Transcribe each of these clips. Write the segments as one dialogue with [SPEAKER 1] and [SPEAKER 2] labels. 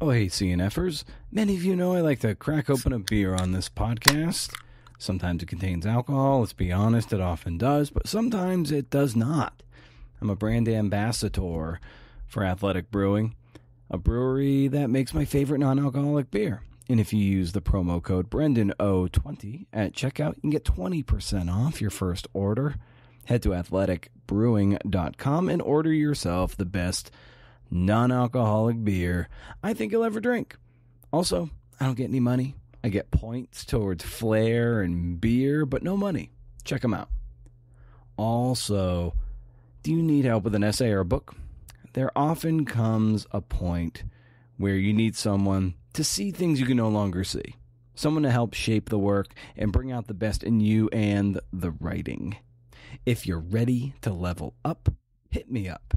[SPEAKER 1] Oh, hey, CNFers. Many of you know I like to crack open a beer on this podcast. Sometimes it contains alcohol. Let's be honest, it often does, but sometimes it does not. I'm a brand ambassador for Athletic Brewing, a brewery that makes my favorite non-alcoholic beer. And if you use the promo code BrendanO20 at checkout, you can get 20% off your first order. Head to athleticbrewing.com and order yourself the best non-alcoholic beer I think you'll ever drink. Also, I don't get any money. I get points towards flair and beer, but no money. Check them out. Also, do you need help with an essay or a book? There often comes a point where you need someone to see things you can no longer see. Someone to help shape the work and bring out the best in you and the writing. If you're ready to level up, hit me up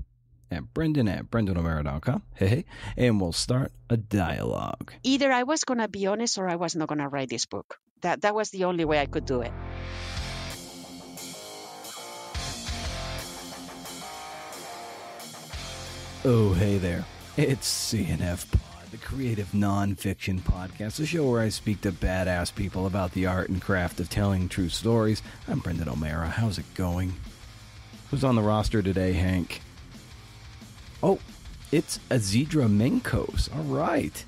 [SPEAKER 1] at brendan@brendanomera.com. Hey, and we'll start a dialogue.
[SPEAKER 2] Either I was going to be honest or I was not going to write this book. That was the only way I could do it.
[SPEAKER 1] Oh, hey there. It's CNF Pod, the creative nonfiction podcast, a show where I speak to badass people about the art and craft of telling true stories. I'm Brendan O'Mara. How's it going? Who's on the roster today, Hank? Oh, it's Isidra Mencos. All right.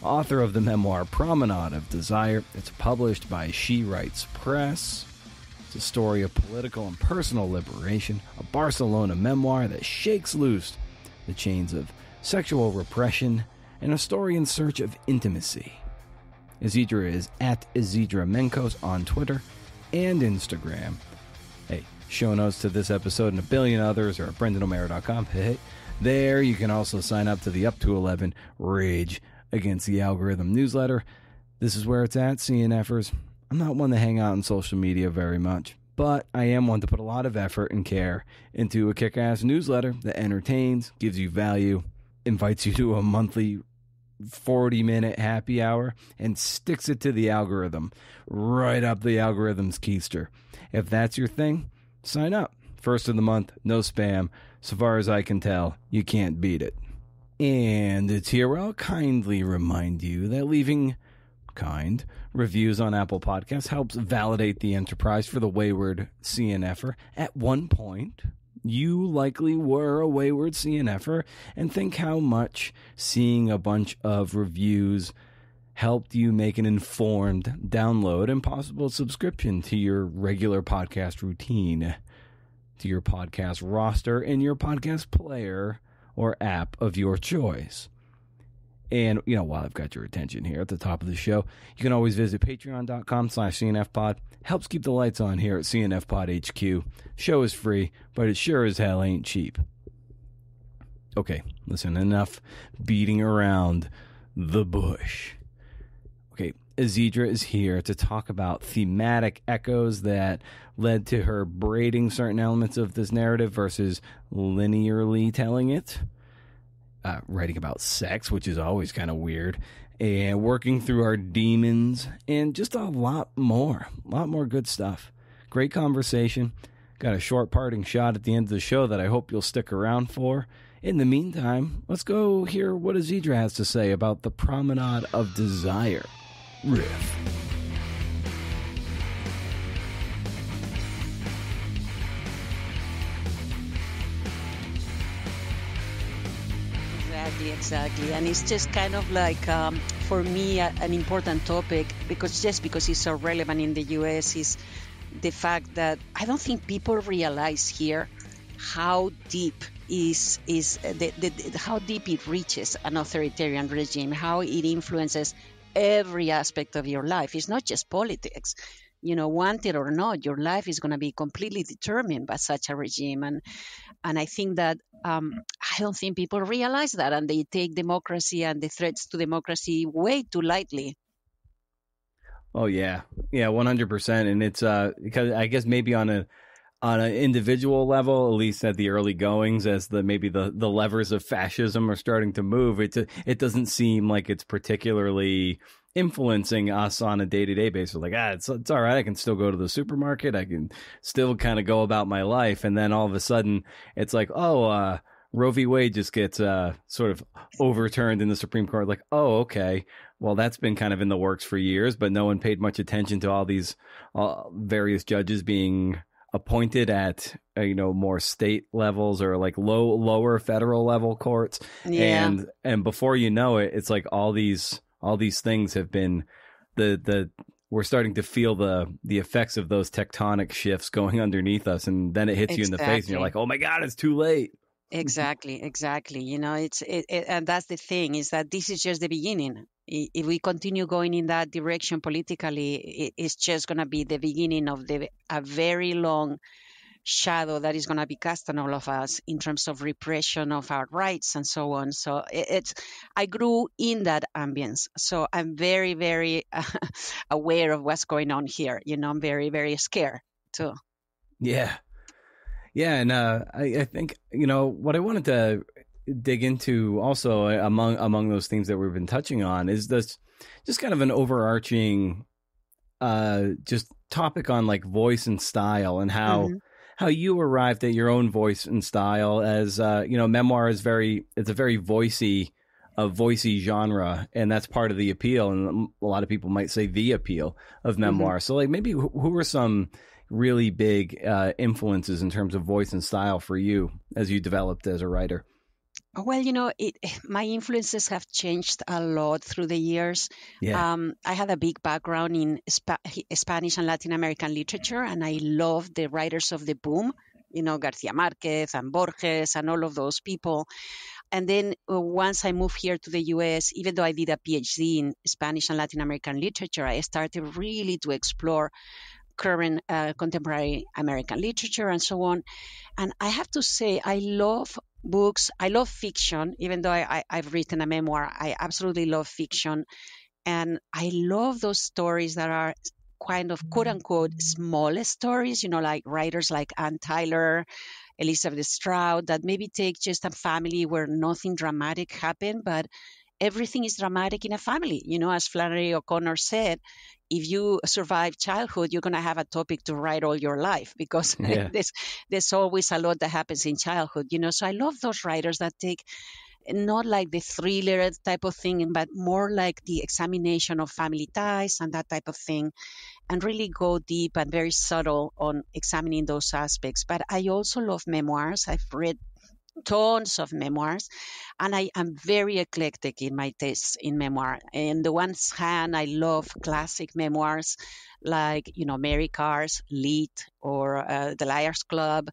[SPEAKER 1] Author of the memoir Promenade of Desire. It's published by She Writes Press. It's a story of political and personal liberation, a Barcelona memoir that shakes loose the chains of sexual repression, and a story in search of intimacy. Isidra is at Isidra Mencos on Twitter and Instagram. Hey, show notes to this episode and a billion others are at BrendanO'Mara.com. Hey, there you can also sign up to the Up to 11 Rage Against the Algorithm newsletter. This is where it's at, CNFers. I'm not one to hang out on social media very much, but I am one to put a lot of effort and care into a kick-ass newsletter that entertains, gives you value, invites you to a monthly 40-minute happy hour, and sticks it to the algorithm, right up the algorithm's keister. If that's your thing, sign up. First of the month, no spam. So far as I can tell, you can't beat it. And it's here where I'll kindly remind you that leaving kind reviews on Apple Podcasts helps validate the enterprise for the wayward CNFer. At one point, you likely were a wayward CNFer, and think how much seeing a bunch of reviews helped you make an informed download and possible subscription to your regular podcast routine, to your podcast roster, and your podcast player or app of your choice. And, you know, while I've got your attention here at the top of the show, you can always visit patreon.com/CNFpod. Helps keep the lights on here at CNFpod HQ. Show is free, but it sure as hell ain't cheap. Okay, listen, enough beating around the bush. Okay, Isidra is here to talk about thematic echoes that led to her braiding certain elements of this narrative versus linearly telling it. Writing about sex, which is always kind of weird, and working through our demons, and just a lot more good stuff. Great conversation. Got a short parting shot at the end of the show that I hope you'll stick around for. In the meantime, let's go hear what Isidra has to say about the Promenade of Desire. Riff.
[SPEAKER 2] Exactly. And it's just kind of like, for me, an important topic, because it's so relevant in the U.S. is the fact that I don't think people realize here how deep how deep it reaches an authoritarian regime, how it influences every aspect of your life. It's not just politics. You know, want it or not, your life is going to be completely determined by such a regime. And I think that I don't think people realize that, and they take democracy and the threats to democracy way too lightly.
[SPEAKER 1] Oh, yeah. Yeah, 100%. And it's because I guess maybe on an individual level, at least at the early goings, as the levers of fascism are starting to move, it doesn't seem like it's particularly influencing us on a day-to-day basis. Like, it's all right. I can still go to the supermarket. I can still kind of go about my life. And then all of a sudden it's like, Roe v. Wade just gets sort of overturned in the Supreme Court. Like, oh, okay, well, that's been kind of in the works for years, but no one paid much attention to all these various judges being appointed at more state levels or like lower federal level courts,
[SPEAKER 2] Yeah,
[SPEAKER 1] and before you know it, it's like all these things have been the we're starting to feel the effects of those tectonic shifts going underneath us, and then it hits you in the face, and you're
[SPEAKER 2] exactly.
[SPEAKER 1] like, oh my god, it's too late.
[SPEAKER 2] Exactly. And that's the thing, is that this is just the beginning. If we continue going in that direction politically, it's just going to be the beginning of a very long shadow that is going to be cast on all of us in terms of repression of our rights and so on. So I grew in that ambience. So I'm very, very aware of what's going on here. I'm very, very scared too.
[SPEAKER 1] Yeah. Yeah, and I think what I wanted to dig into also among those themes that we've been touching on is this just kind of an overarching just topic on like voice and style, and
[SPEAKER 2] Hmm.
[SPEAKER 1] how you arrived at your own voice and style. As memoir is it's a very voicey genre, and that's part of the appeal, and a lot of people might say the appeal of
[SPEAKER 2] Hmm.
[SPEAKER 1] memoir. So like maybe who were some really big influences in terms of voice and style for you as you developed as a writer?
[SPEAKER 2] Well, my influences have changed a lot through the years.
[SPEAKER 1] Yeah.
[SPEAKER 2] I had a big background in Spanish and Latin American literature, and I loved the writers of the boom, Garcia Marquez and Borges and all of those people. And then once I moved here to the US, even though I did a PhD in Spanish and Latin American literature, I started really to explore current contemporary American literature and so on. And I have to say, I love books. I love fiction, even though I've written a memoir. I absolutely love fiction. And I love those stories that are kind of quote unquote small stories, like writers like Ann Tyler, Elizabeth Strout, that maybe take just a family where nothing dramatic happened, but everything is dramatic in a family. As Flannery O'Connor said, if you survive childhood, you're going to have a topic to write all your life, because
[SPEAKER 1] Yeah.
[SPEAKER 2] there's always a lot that happens in childhood. So I love those writers that take not like the thriller type of thing, but more like the examination of family ties and that type of thing, and really go deep and very subtle on examining those aspects. But I also love memoirs. I've read tons of memoirs, and I am very eclectic in my tastes in memoir. On the one hand, I love classic memoirs like, Mary Karr's Lit, or The Liars Club,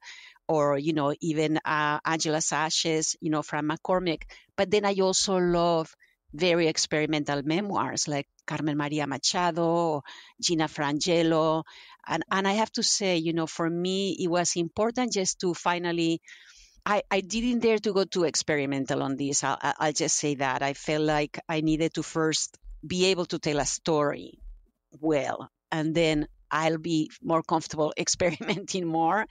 [SPEAKER 2] or, even Angela Sash's, from McCormick. But then I also love very experimental memoirs like Carmen Maria Machado, Gina Frangelo. And I have to say, for me, it was important just to finally, I didn't dare to go too experimental on this. I'll just say that. I felt like I needed to first be able to tell a story well, and then I'll be more comfortable experimenting more.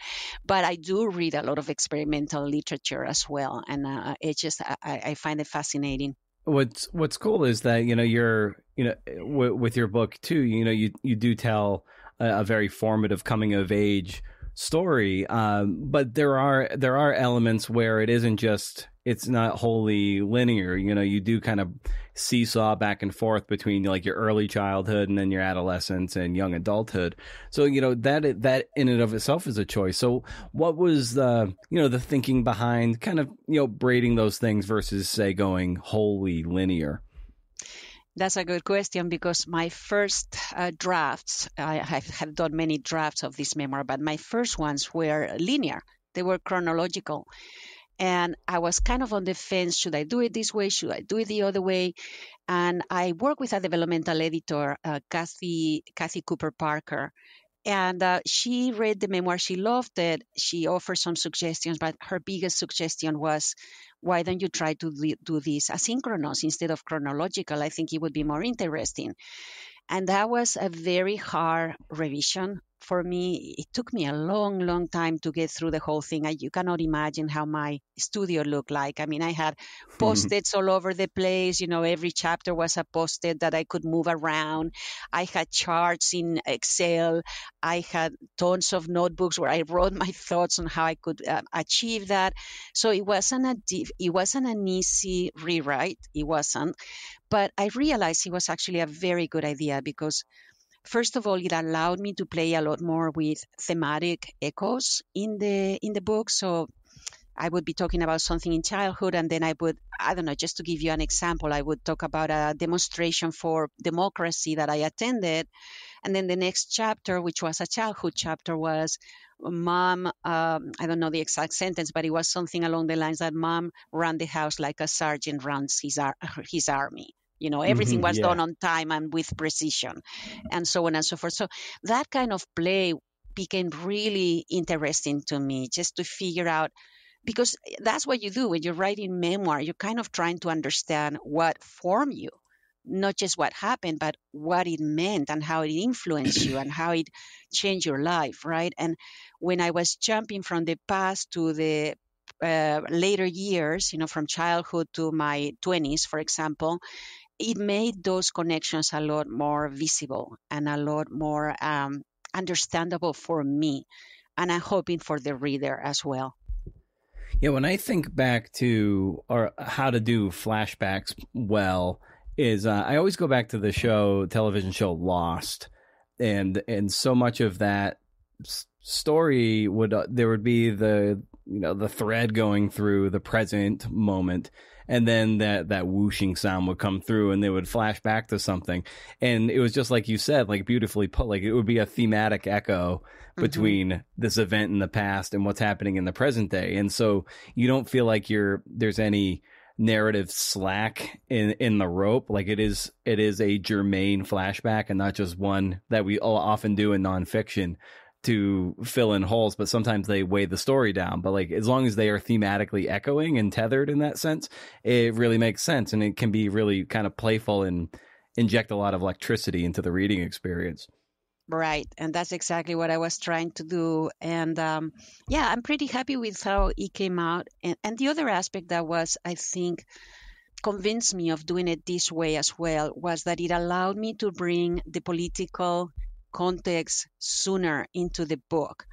[SPEAKER 2] But I do read a lot of experimental literature as well, and I find it fascinating.
[SPEAKER 1] What's cool is that you're with your book too. You do tell a very formative coming of age story, but there are elements where it's not wholly linear. You do kind of seesaw back and forth between like your early childhood and then your adolescence and young adulthood. So that in and of itself is a choice. So what was the thinking behind kind of braiding those things versus say going wholly linear?
[SPEAKER 2] That's a good question, because my first drafts, I have done many drafts of this memoir, but my first ones were linear. They were chronological. And I was kind of on the fence. Should I do it this way? Should I do it the other way? And I worked with a developmental editor, Kathy Cooper Parker. And she read the memoir. She loved it. She offered some suggestions, but her biggest suggestion was, why don't you try to do this asynchronous instead of chronological? I think it would be more interesting. And that was a very hard revision. for me, it took me a long, long time to get through the whole thing. You cannot imagine how my studio looked like. I mean, I had post-its all over the place. Every chapter was a post-it that I could move around. I had charts in Excel. I had tons of notebooks where I wrote my thoughts on how I could achieve that. So it wasn't an easy rewrite. It wasn't. But I realized it was actually a very good idea because, first of all, it allowed me to play a lot more with thematic echoes in the book. So I would be talking about something in childhood, and then I don't know, just to give you an example, I would talk about a demonstration for democracy that I attended. And then the next chapter, which was a childhood chapter, was mom, I don't know the exact sentence, but it was something along the lines that mom ran the house like a sergeant runs his army. Everything was done
[SPEAKER 1] Yeah.
[SPEAKER 2] on time and with precision, and so on and so forth. So that kind of play became really interesting to me, just to figure out, because that's what you do when you're writing memoir. You're kind of trying to understand what formed you, not just what happened, but what it meant and how it influenced you and how it changed your life, right? And when I was jumping from the past to the later years, from childhood to my 20s, for example, it made those connections a lot more visible and a lot more understandable for me. And I'm hoping for the reader as well.
[SPEAKER 1] Yeah, when I think back to or how to do flashbacks well, is I always go back to the television show Lost, and so much of that story would there would be the thread going through the present moment, and then that whooshing sound would come through, and they would flash back to something, and it was just like you said, like beautifully put, like it would be a thematic echo between this event in the past and what's happening in the present day, and so you don't feel like there's any narrative slack in the rope. Like it is a germane flashback and not just one that we all often do in nonfiction to fill in holes, but sometimes they weigh the story down. But like as long as they are thematically echoing and tethered in that sense, it really makes sense, and it can be really kind of playful and inject a lot of electricity into the reading experience.
[SPEAKER 2] Right. And that's exactly what I was trying to do. And yeah, I'm pretty happy with how it came out. And the other aspect that was, I think, convinced me of doing it this way as well was that it allowed me to bring the political context sooner into the book.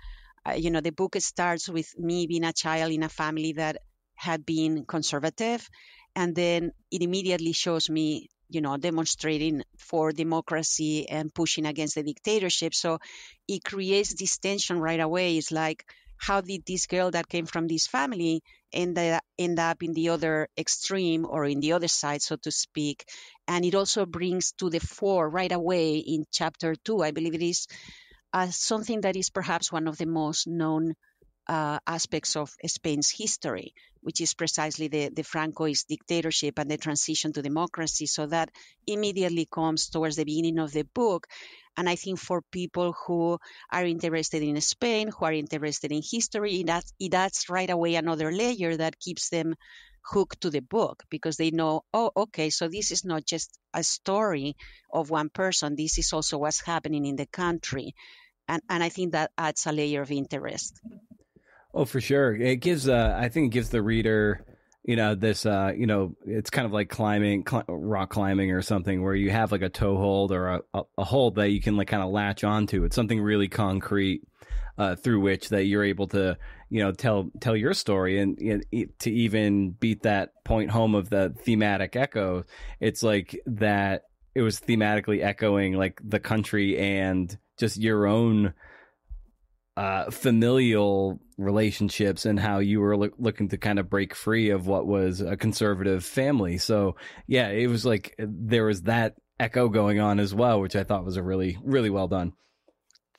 [SPEAKER 2] The book starts with me being a child in a family that had been conservative. And then it immediately shows me demonstrating for democracy and pushing against the dictatorship. So it creates this tension right away. It's like, how did this girl that came from this family end up in the other extreme or in the other side, so to speak? And it also brings to the fore right away in chapter 2, I believe it is, something that is perhaps one of the most known aspects of Spain's history, which is precisely the Francoist dictatorship and the transition to democracy. So that immediately comes towards the beginning of the book. And I think for people who are interested in Spain, who are interested in history, it adds right away another layer that keeps them hooked to the book, because they know, oh, okay, so this is not just a story of one person. This is also what's happening in the country. And I think that adds a layer of interest.
[SPEAKER 1] Oh, for sure. It gives, I think it gives the reader, this, it's kind of like rock climbing or something, where you have like a toe hold or a hold that you can like kind of latch onto. It's something really concrete, through which that you're able to, tell your story, and to even beat that point home of the thematic echo. It's like that it was thematically echoing like the country and just your own familial relationships, and how you were looking to kind of break free of what was a conservative family. So yeah, it was like there was that echo going on as well, which I thought was a really, really well done.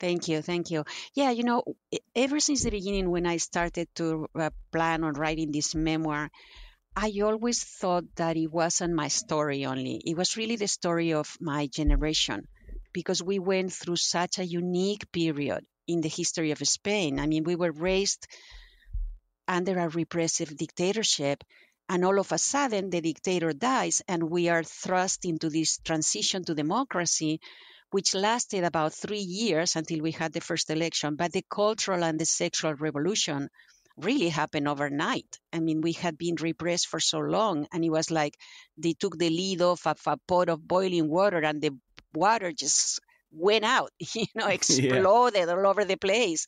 [SPEAKER 2] Thank you. Thank you. Yeah, ever since the beginning, when I started to plan on writing this memoir, I always thought that it wasn't my story only. It was really the story of my generation, because we went through such a unique period in the history of Spain. I mean, we were raised under a repressive dictatorship, and all of a sudden the dictator dies, and we are thrust into this transition to democracy, which lasted about 3 years until we had the first election. But the cultural and the sexual revolution really happened overnight. I mean, we had been repressed for so long, and it was like they took the lid off of a pot of boiling water, and the water just went out,
[SPEAKER 1] Yeah.
[SPEAKER 2] exploded all over the place.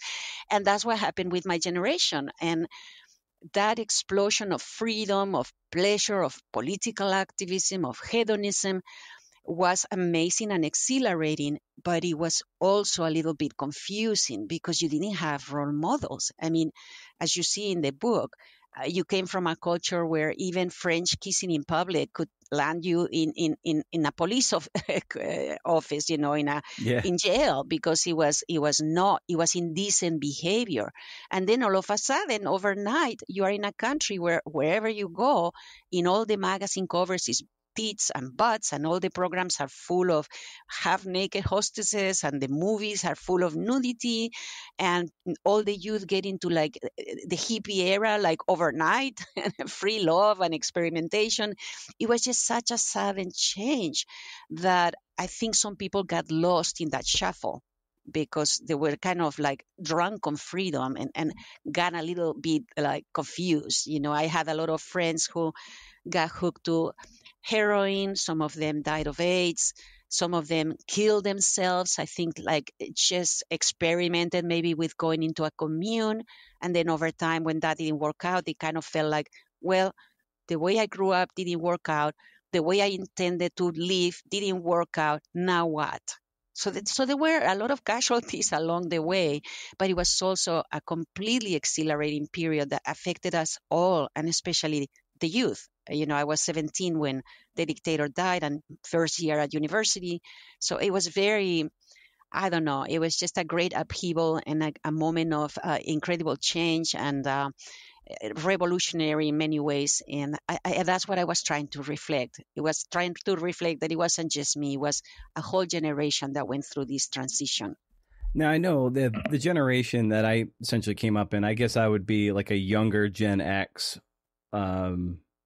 [SPEAKER 2] And that's what happened with my generation. And that explosion of freedom, of pleasure, of political activism, of hedonism was amazing and exhilarating, but it was also a little bit confusing because you didn't have role models. I mean, as you see in the book, you came from a culture where even French kissing in public could land you in a police office,
[SPEAKER 1] Yeah.
[SPEAKER 2] in jail, because it was indecent behavior. And then all of a sudden, overnight, you are in a country where wherever you go, in all the magazine covers is tits and butts, and all the programs are full of half naked hostesses, and the movies are full of nudity, and all the youth get into like the hippie era, like overnight, free love and experimentation. It was just such a sudden change that I think some people got lost in that shuffle because they were kind of like drunk on freedom, and got a little bit like confused. I had a lot of friends who got hooked to heroin. Some of them died of AIDS. Some of them killed themselves. I think like just experimented maybe with going into a commune. And then over time, when that didn't work out, they kind of felt like, well, the way I grew up didn't work out. The way I intended to live didn't work out. Now what? So there were a lot of casualties along the way, but it was also a completely exhilarating period that affected us all, and especially the youth. I was 17 when the dictator died, and first year at university. So it was very, I don't know, it was just a great upheaval and a moment of incredible change and revolutionary in many ways. And that's what I was trying to reflect. It was trying to reflect that it wasn't just me, it was a whole generation that went through this transition.
[SPEAKER 1] Now I know the generation that I essentially came up in, I guess I would be like a younger Gen X,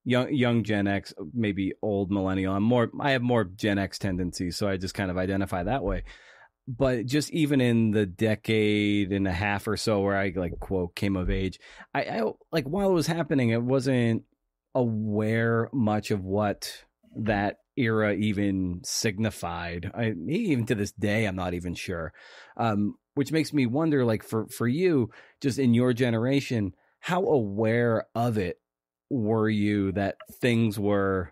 [SPEAKER 1] young Gen X, maybe old millennial. I have more Gen X tendencies, so I just kind of identify that way. But just even in the decade and a half or so where I like quote came of age, I like while it was happening, I wasn't aware much of what that era even signified. Even to this day, I'm not even sure. Which makes me wonder, like for you, just in your generation, how aware of it were you that things were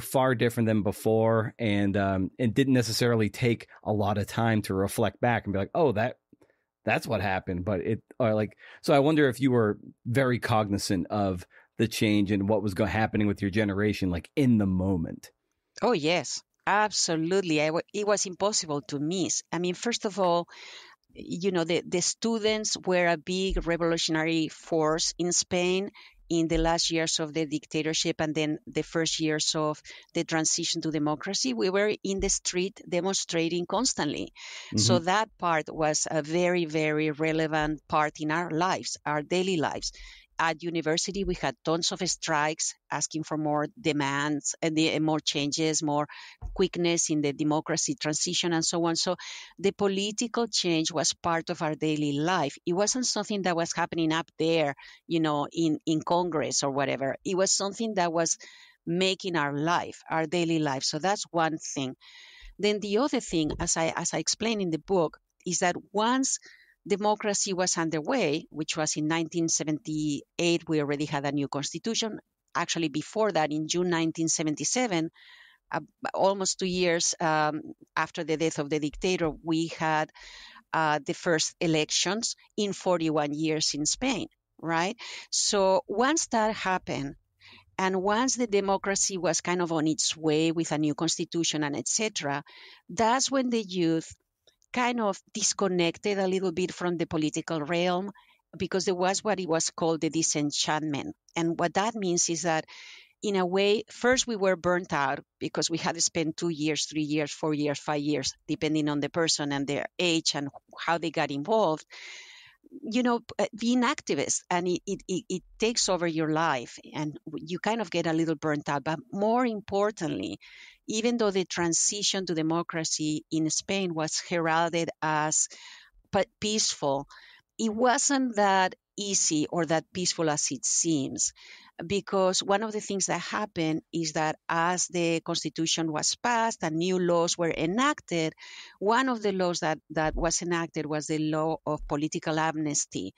[SPEAKER 1] far different than before, and it didn't necessarily take a lot of time to reflect back and be like, oh, that's what happened. But so I wonder if you were very cognizant of the change and what was happening with your generation, like in the moment.
[SPEAKER 2] Oh, yes, absolutely. It was impossible to miss. I mean, first of all, the students were a big revolutionary force in Spain in the last years of the dictatorship and then the first years of the transition to democracy. We were in the street demonstrating constantly. Mm-hmm. So that part was a very, very relevant part in our lives, our daily lives. At university, we had tons of strikes asking for more demands and more changes, more quickness in the democracy transition and so on. So the political change was part of our daily life. It wasn't something that was happening up there, in Congress or whatever. It was something that was making our life, our daily life. So that's one thing. Then the other thing, as I explain in the book, is that once democracy was underway, which was in 1978, we already had a new constitution. Actually, before that, in June 1977, almost 2 years after the death of the dictator, we had the first elections in 41 years in Spain, right? So once that happened, and once the democracy was kind of on its way with a new constitution and etc., that's when the youth kind of disconnected a little bit from the political realm, because there was what it was called the disenchantment. And what that means is that, in a way, first we were burnt out because we had to spend 2 years, 3 years, 4 years, 5 years, depending on the person and their age and how they got involved, being activist, and it takes over your life, and you kind of get a little burnt out. But more importantly, even though the transition to democracy in Spain was heralded as peaceful, it wasn't that easy or that peaceful as it seems, because one of the things that happened is that as the constitution was passed and new laws were enacted, one of the laws that was enacted was the law of political amnesty.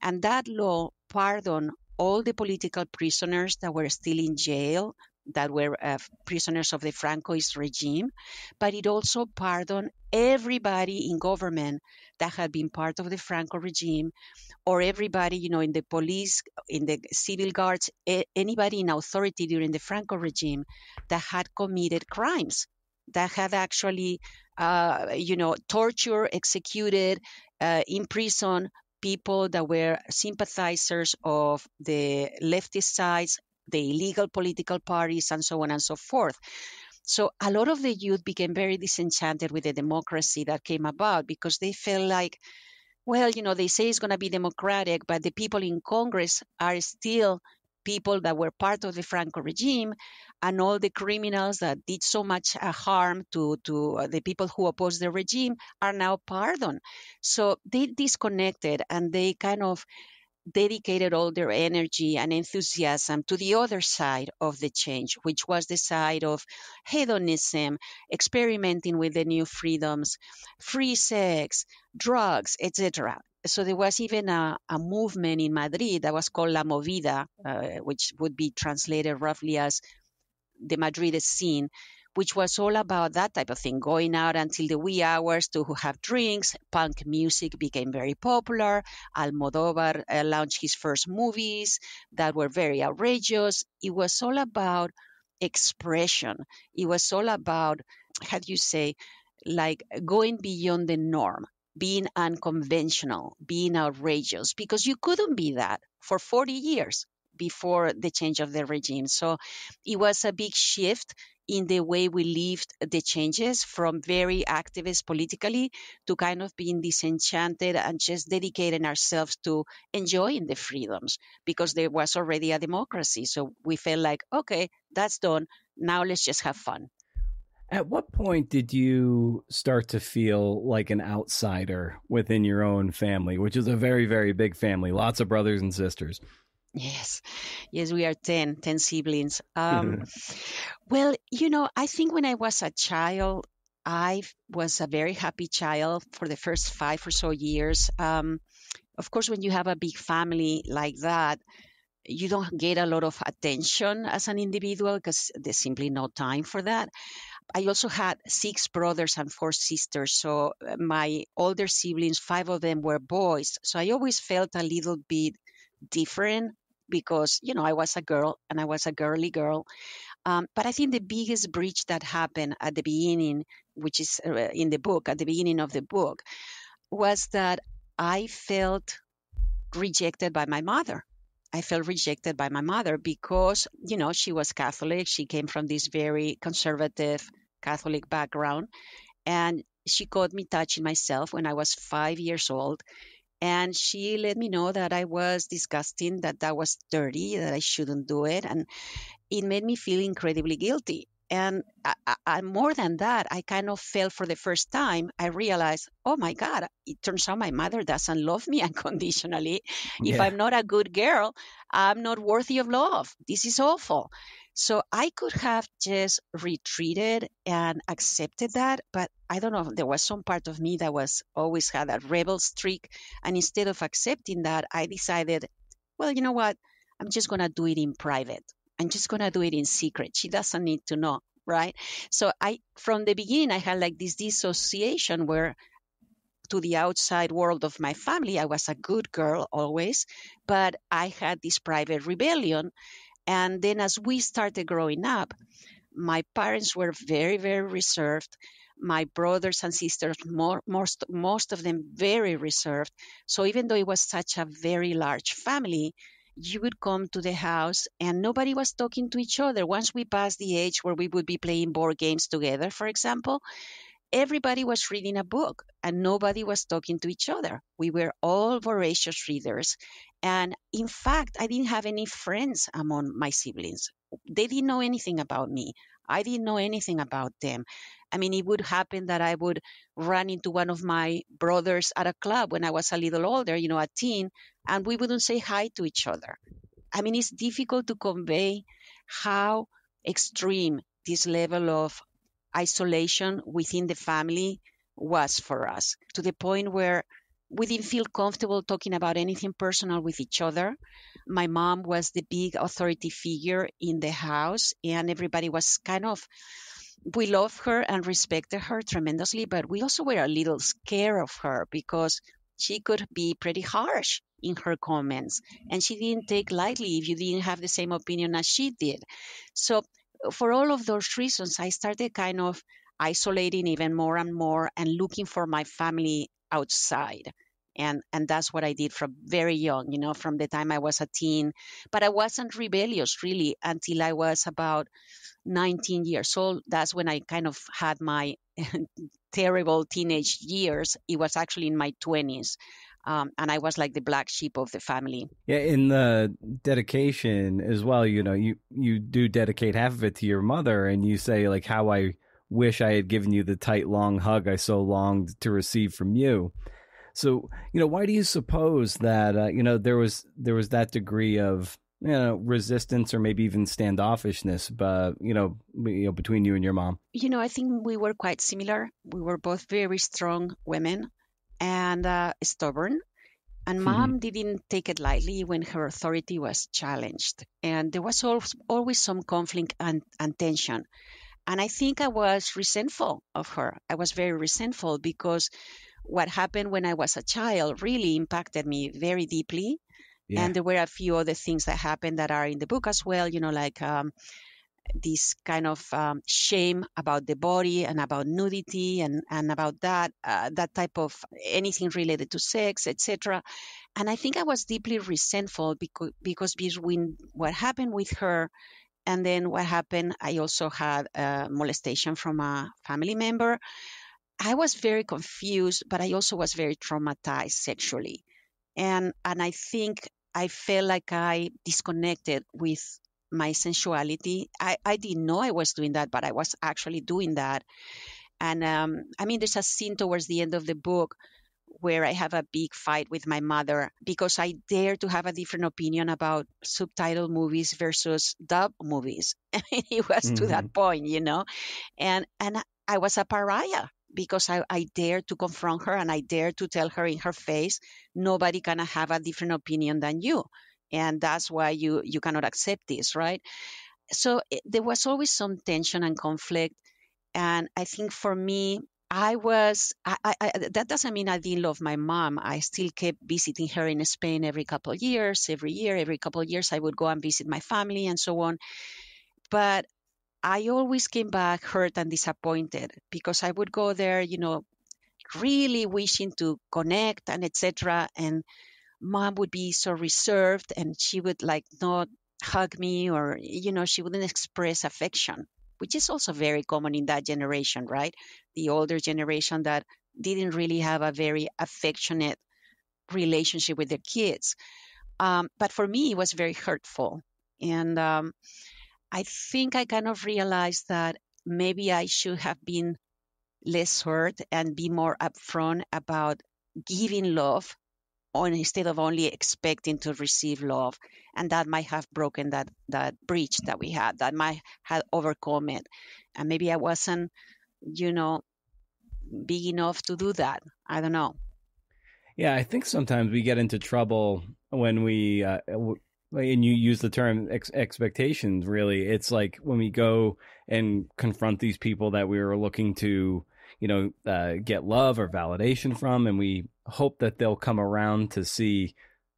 [SPEAKER 2] And that law pardoned all the political prisoners that were still in jail, that were prisoners of the Francoist regime, but it also pardoned everybody in government that had been part of the Franco regime, or everybody, in the police, in the civil guards, anybody in authority during the Franco regime that had committed crimes, that had actually, tortured, executed, imprisoned people that were sympathizers of the leftist sides, the illegal political parties, and so on and so forth. So a lot of the youth became very disenchanted with the democracy that came about, because they felt like, well, they say it's going to be democratic, but the people in Congress are still people that were part of the Franco regime, and all the criminals that did so much harm to the people who opposed the regime are now pardoned. So they disconnected, and they kind of dedicated all their energy and enthusiasm to the other side of the change, which was the side of hedonism, experimenting with the new freedoms, free sex, drugs, etc. So there was even a movement in Madrid that was called La Movida, which would be translated roughly as the Madrid scene, which was all about that type of thing, going out until the wee hours to have drinks. Punk music became very popular. Almodovar launched his first movies that were very outrageous. It was all about expression. It was all about, how do you say, like going beyond the norm, being unconventional, being outrageous, because you couldn't be that for 40 years before the change of the regime. So it was a big shift in the way we lived the changes, from very activist politically to kind of being disenchanted and just dedicating ourselves to enjoying the freedoms, because there was already a democracy. So we felt like, okay, that's done. Now let's just have fun.
[SPEAKER 1] At what point did you start to feel like an outsider within your own family, which is a very, very big family, lots of brothers and sisters?
[SPEAKER 2] Yes, we are 10 siblings. Well, I think when I was a child, I was a very happy child for the first 5 or so years. Of course, when you have a big family like that, you don't get a lot of attention as an individual, because there's simply no time for that. I also had 6 brothers and 4 sisters. So my older siblings, 5 of them were boys. So I always felt a little bit different, because, I was a girl and I was a girly girl. But I think the biggest breach that happened at the beginning, which is in the book, at the beginning of the book, was that I felt rejected by my mother. I felt rejected by my mother because, she was Catholic. She came from this very conservative Catholic background. And she caught me touching myself when I was 5 years old. And she let me know that I was disgusting, that was dirty, that I shouldn't do it. And it made me feel incredibly guilty. And more than that, I kind of felt for the first time, I realized, oh my God, it turns out my mother doesn't love me unconditionally. If I'm not a good girl, I'm not worthy of love. This is awful. So I could have just retreated and accepted that, but I don't know, there was some part of me that was always had a rebel streak. And instead of accepting that, I decided, well, you know what? I'm just going to do it in private. I'm just going to do it in secret. She doesn't need to know, right? So from the beginning, I had like this dissociation where to the outside world of my family, I was a good girl always, but I had this private rebellion. And then as we started growing up, my parents were very, very reserved. My brothers and sisters, most of them very reserved. So even though it was such a very large family, you would come to the house and nobody was talking to each other. Once we passed the age where we would be playing board games together, for example, everybody was reading a book and nobody was talking to each other. We were all voracious readers. And in fact, I didn't have any friends among my siblings. They didn't know anything about me. I didn't know anything about them. I mean, it would happen that I would run into one of my brothers at a club when I was a little older, a teen, and we wouldn't say hi to each other. I mean, it's difficult to convey how extreme this level of isolation within the family was for us, to the point where we didn't feel comfortable talking about anything personal with each other. My mom was the big authority figure in the house, and everybody was we loved her and respected her tremendously, but we also were a little scared of her because she could be pretty harsh in her comments, and she didn't take lightly if you didn't have the same opinion as she did. So for all of those reasons, I started kind of isolating even more and more and looking for my family outside. And that's what I did from very young, from the time I was a teen. But I wasn't rebellious really until I was about 19 years old. That's when I kind of had my terrible teenage years. It was actually in my 20s. And I was like the black sheep of the family.
[SPEAKER 1] Yeah, in the dedication as well, you do dedicate half of it to your mother, and you say, like, how I wish I had given you the tight, long hug I so longed to receive from you. So, why do you suppose that, there was that degree of, resistance or maybe even standoffishness, but, between you and your mom?
[SPEAKER 2] I think we were quite similar. We were both very strong women and stubborn. And mom didn't take it lightly when her authority was challenged. And there was always some conflict and tension. And I think I was resentful of her. I was very resentful because what happened when I was a child really impacted me very deeply. Yeah. And there were a few other things that happened that are in the book as well, like this kind of shame about the body and about nudity and about that type of anything related to sex, etc. And I think I was deeply resentful because between what happened with her and then what happened, I also had molestation from a family member. I was very confused, but I also was very traumatized sexually. And I think I felt like I disconnected with my sensuality. I didn't know I was doing that, but I was actually doing that. And there's a scene towards the end of the book where I have a big fight with my mother because I dare to have a different opinion about subtitle movies versus dub movies. It was to that point, and I was a pariah because I dared to confront her and I dared to tell her in her face, nobody can have a different opinion than you. And that's why you cannot accept this, right? So there was always some tension and conflict. And I think for me, that doesn't mean I didn't love my mom. I still kept visiting her in Spain every couple of years. Every couple of years, I would go and visit my family and so on. But I always came back hurt and disappointed because I would go there, really wishing to connect and etc. And mom would be so reserved and she would not hug me or, she wouldn't express affection, which is also very common in that generation, right? The older generation that didn't really have a very affectionate relationship with their kids. But for me, it was very hurtful. And I think I kind of realized that maybe I should have been less hurt and be more upfront about giving love instead of only expecting to receive love. And that might have broken that breach that we had, that might have overcome it. And maybe I wasn't, big enough to do that. I don't know.
[SPEAKER 1] Yeah, I think sometimes we get into trouble when we, and you use the term expectations, really. It's like when we go and confront these people that we were looking to, get love or validation from, and we hope that they'll come around to see,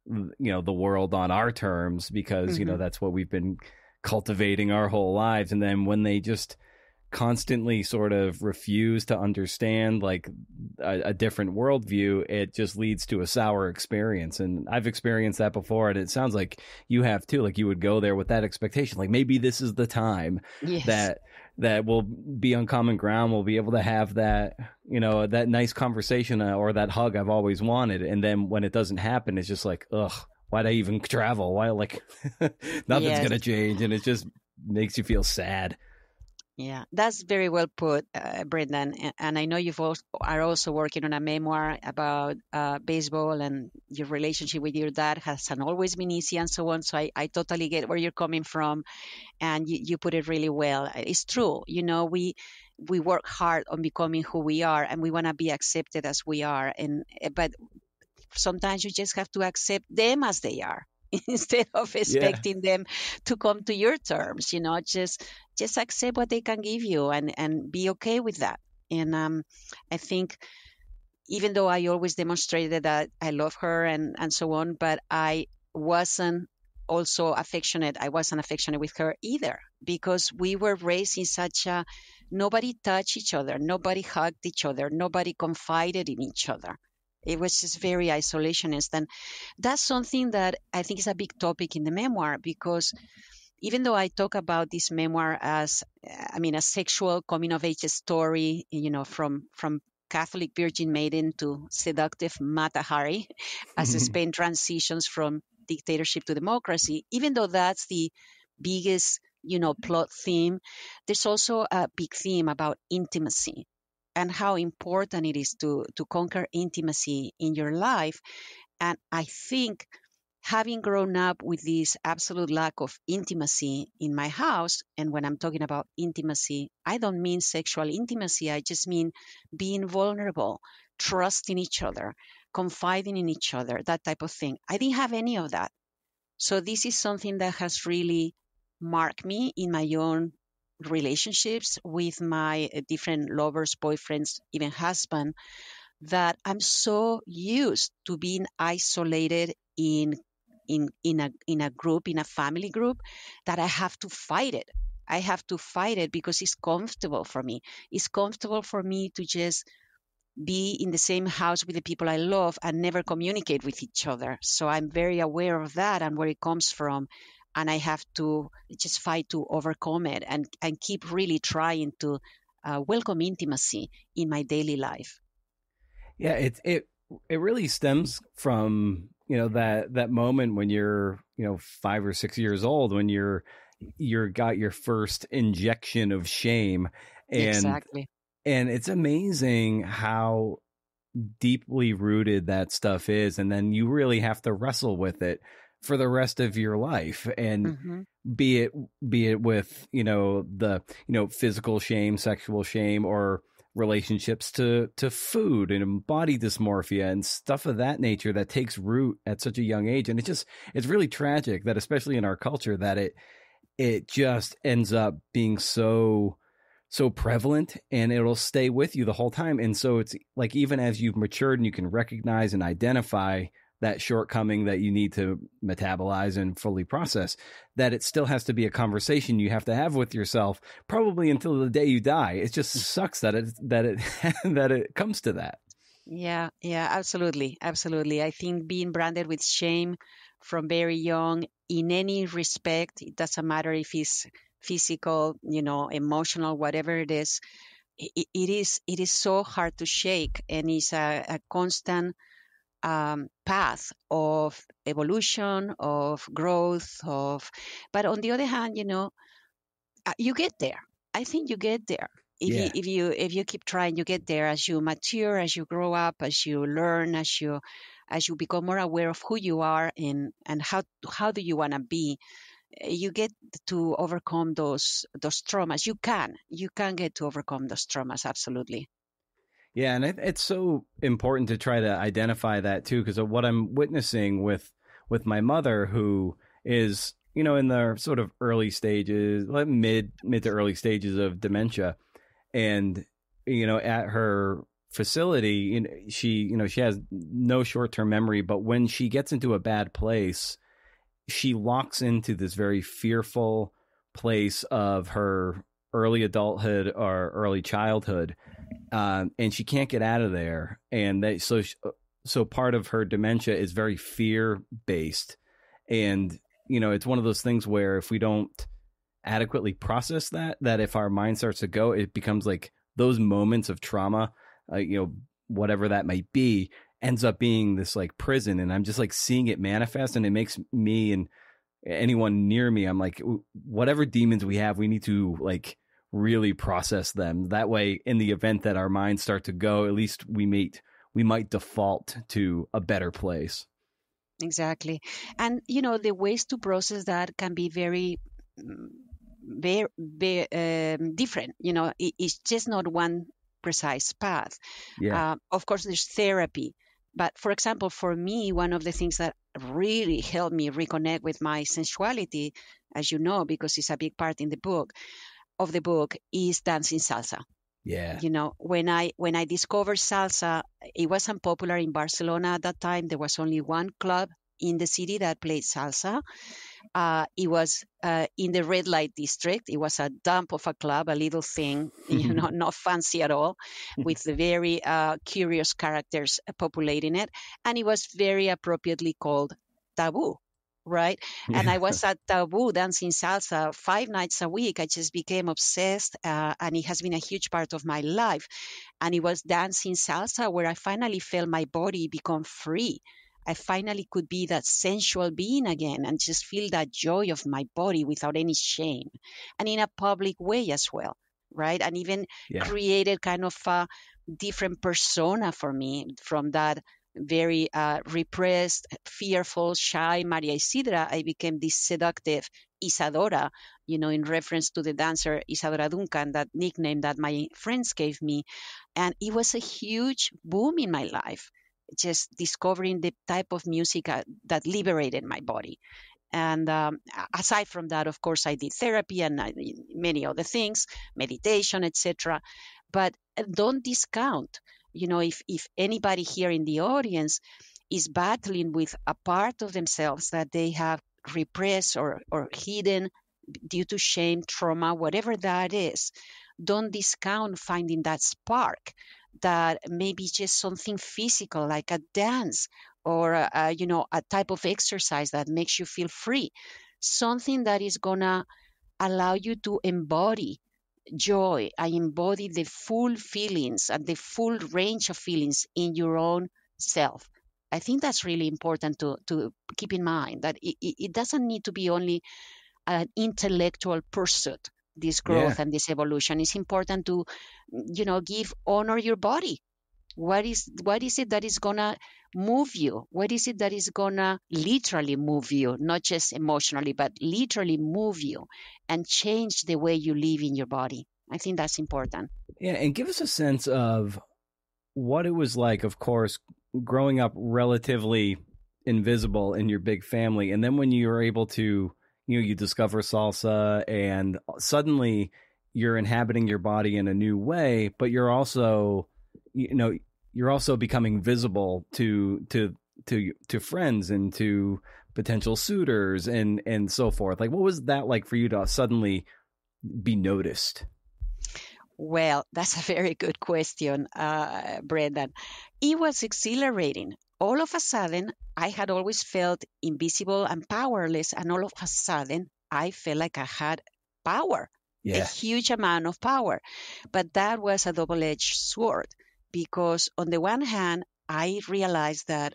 [SPEAKER 1] the world on our terms because, that's what we've been cultivating our whole lives. And then when they just constantly sort of refuse to understand like a different worldview, it just leads to a sour experience. And I've experienced that before, and it sounds like you have too. Like you would go there with that expectation, like maybe this is the time
[SPEAKER 2] Yes.
[SPEAKER 1] that we'll be on common ground. We'll be able to have that, that nice conversation or that hug I've always wanted. And then when it doesn't happen, it's just like, ugh, why'd I even travel? Why, like, nothing's
[SPEAKER 2] Yes.
[SPEAKER 1] going to change. And it just makes you feel sad.
[SPEAKER 2] Yeah, that's very well put, Brendan. And I know are also working on a memoir about baseball, and your relationship with your dad hasn't always been easy and so on. So I totally get where you're coming from, and you put it really well. It's true. We work hard on becoming who we are, and we want to be accepted as we are. But sometimes you just have to accept them as they are instead of expecting them to come to your terms. Just accept what they can give you, and be okay with that. And I think, even though I always demonstrated that I love her and so on, but I wasn't affectionate with her either, because we were raised in such a, nobody touched each other, nobody hugged each other, nobody confided in each other. It was just very isolationist. And that's something that I think is a big topic in the memoir, because even though I talk about this memoir as, a sexual coming of age story, from Catholic Virgin Maiden to seductive Mata Hari, as Spain transitions from dictatorship to democracy, even though that's the biggest, plot theme, there's also a big theme about intimacy and how important it is to conquer intimacy in your life. And I think, having grown up with this absolute lack of intimacy in my house, and when I'm talking about intimacy, I don't mean sexual intimacy, I just mean being vulnerable, trusting each other, confiding in each other, that type of thing. I didn't have any of that. So this is something that has really marked me in my own relationships with my different lovers, boyfriends, even husband, that I'm so used to being isolated in a group, in a family group, that I have to fight it. I have to fight it because it's comfortable for me. It's comfortable for me to just be in the same house with the people I love and never communicate with each other. So I'm very aware of that and where it comes from. And I have to just fight to overcome it, and keep really trying to welcome intimacy in my daily life.
[SPEAKER 1] Yeah, it really stems from that moment when you're 5 or 6 years old, when you're got your first injection of shame, and
[SPEAKER 2] Exactly.
[SPEAKER 1] and it's amazing how deeply rooted that stuff is, and then you really have to wrestle with it for the rest of your life. And be it with the physical shame, sexual shame, or relationships to food and body dysmorphia and stuff of that nature that takes root at such a young age. And it's really tragic that, especially in our culture, that it just ends up being so prevalent, and it'll stay with you the whole time. And so it's like, even as you've matured and you can recognize and identify that shortcoming that you need to metabolize and fully process, that it still has to be a conversation you have to have with yourself, probably until the day you die. It just sucks that it comes to that.
[SPEAKER 2] Yeah, absolutely. I think being branded with shame from very young, in any respect, it doesn't matter if it's physical, emotional, whatever it is, it is so hard to shake, and it's a constant path of evolution, of growth, but on the other hand, you get there. I think you get there. If you keep trying, you get there. As you mature, as you grow up, as you learn, as you become more aware of who you are, and how do you want to be, you get to overcome those traumas. You can get to overcome those traumas. Absolutely.
[SPEAKER 1] Yeah, and it's so important to try to identify that too, because of what I'm witnessing with my mother, who is in the sort of early stages, like mid to early stages of dementia, and at her facility, she has no short-term memory, but when she gets into a bad place, she locks into this very fearful place of her early adulthood or early childhood, and she can't get out of there. And so part of her dementia is very fear based, and it's one of those things where if we don't adequately process that if our mind starts to go, it becomes like those moments of trauma, whatever that might be, ends up being this like prison. And I'm just like seeing it manifest, and it makes me and anyone near me, I'm like, whatever demons we have, we need to like really process them. That way, in the event that our minds start to go, at least we might default to a better place.
[SPEAKER 2] Exactly. And, the ways to process that can be very, very different. It's just not one precise path.
[SPEAKER 1] Yeah.
[SPEAKER 2] Of course, there's therapy. But for example, for me, one of the things that really helped me reconnect with my sensuality, as you know, because it's a big part in the book, is dancing salsa.
[SPEAKER 1] Yeah.
[SPEAKER 2] When I discovered salsa, it was unpopular in Barcelona at that time. There was only one club in the city that played salsa. It was in the red light district. It was a dump of a club, a little thing, not fancy at all, with the very curious characters populating it. And it was very appropriately called taboo, right?
[SPEAKER 1] Yeah.
[SPEAKER 2] And I was at Taboo dancing salsa 5 nights a week. I just became obsessed, and it has been a huge part of my life. And it was dancing salsa where I finally felt my body become free. I finally could be that sensual being again and just feel that joy of my body without any shame, and in a public way as well, right? And even created kind of a different persona for me from that very repressed, fearful, shy Maria Isidra. I became this seductive Isadora, in reference to the dancer Isadora Duncan, that nickname that my friends gave me. And it was a huge boom in my life, just discovering the type of music that liberated my body. And aside from that, of course, I did therapy and many other things, meditation, etc. But don't discount, if anybody here in the audience is battling with a part of themselves that they have repressed or hidden due to shame, trauma, whatever that is, don't discount finding that spark that maybe just something physical like a dance or a type of exercise that makes you feel free, something that is gonna allow you to embody joy and embody the full feelings and the full range of feelings in your own self. I think that's really important to keep in mind, that it doesn't need to be only an intellectual pursuit, this growth and this evolution. It's important to honor your body. What is it that is gonna move you? What is it that is gonna literally move you, not just emotionally, but literally move you and change the way you live in your body? I think that's important.
[SPEAKER 1] Yeah, and give us a sense of what it was like, of course, growing up relatively invisible in your big family, and then when you were able to, you discover salsa, and suddenly you're inhabiting your body in a new way, but you're also, you're also becoming visible to friends and to potential suitors and so forth. Like, what was that like for you to suddenly be noticed?
[SPEAKER 2] Well, that's a very good question, Brendan. It was exhilarating. All of a sudden, I had always felt invisible and powerless, and all of a sudden, I felt like I had power, a huge amount of power. But that was a double-edged sword, because on the one hand, I realized that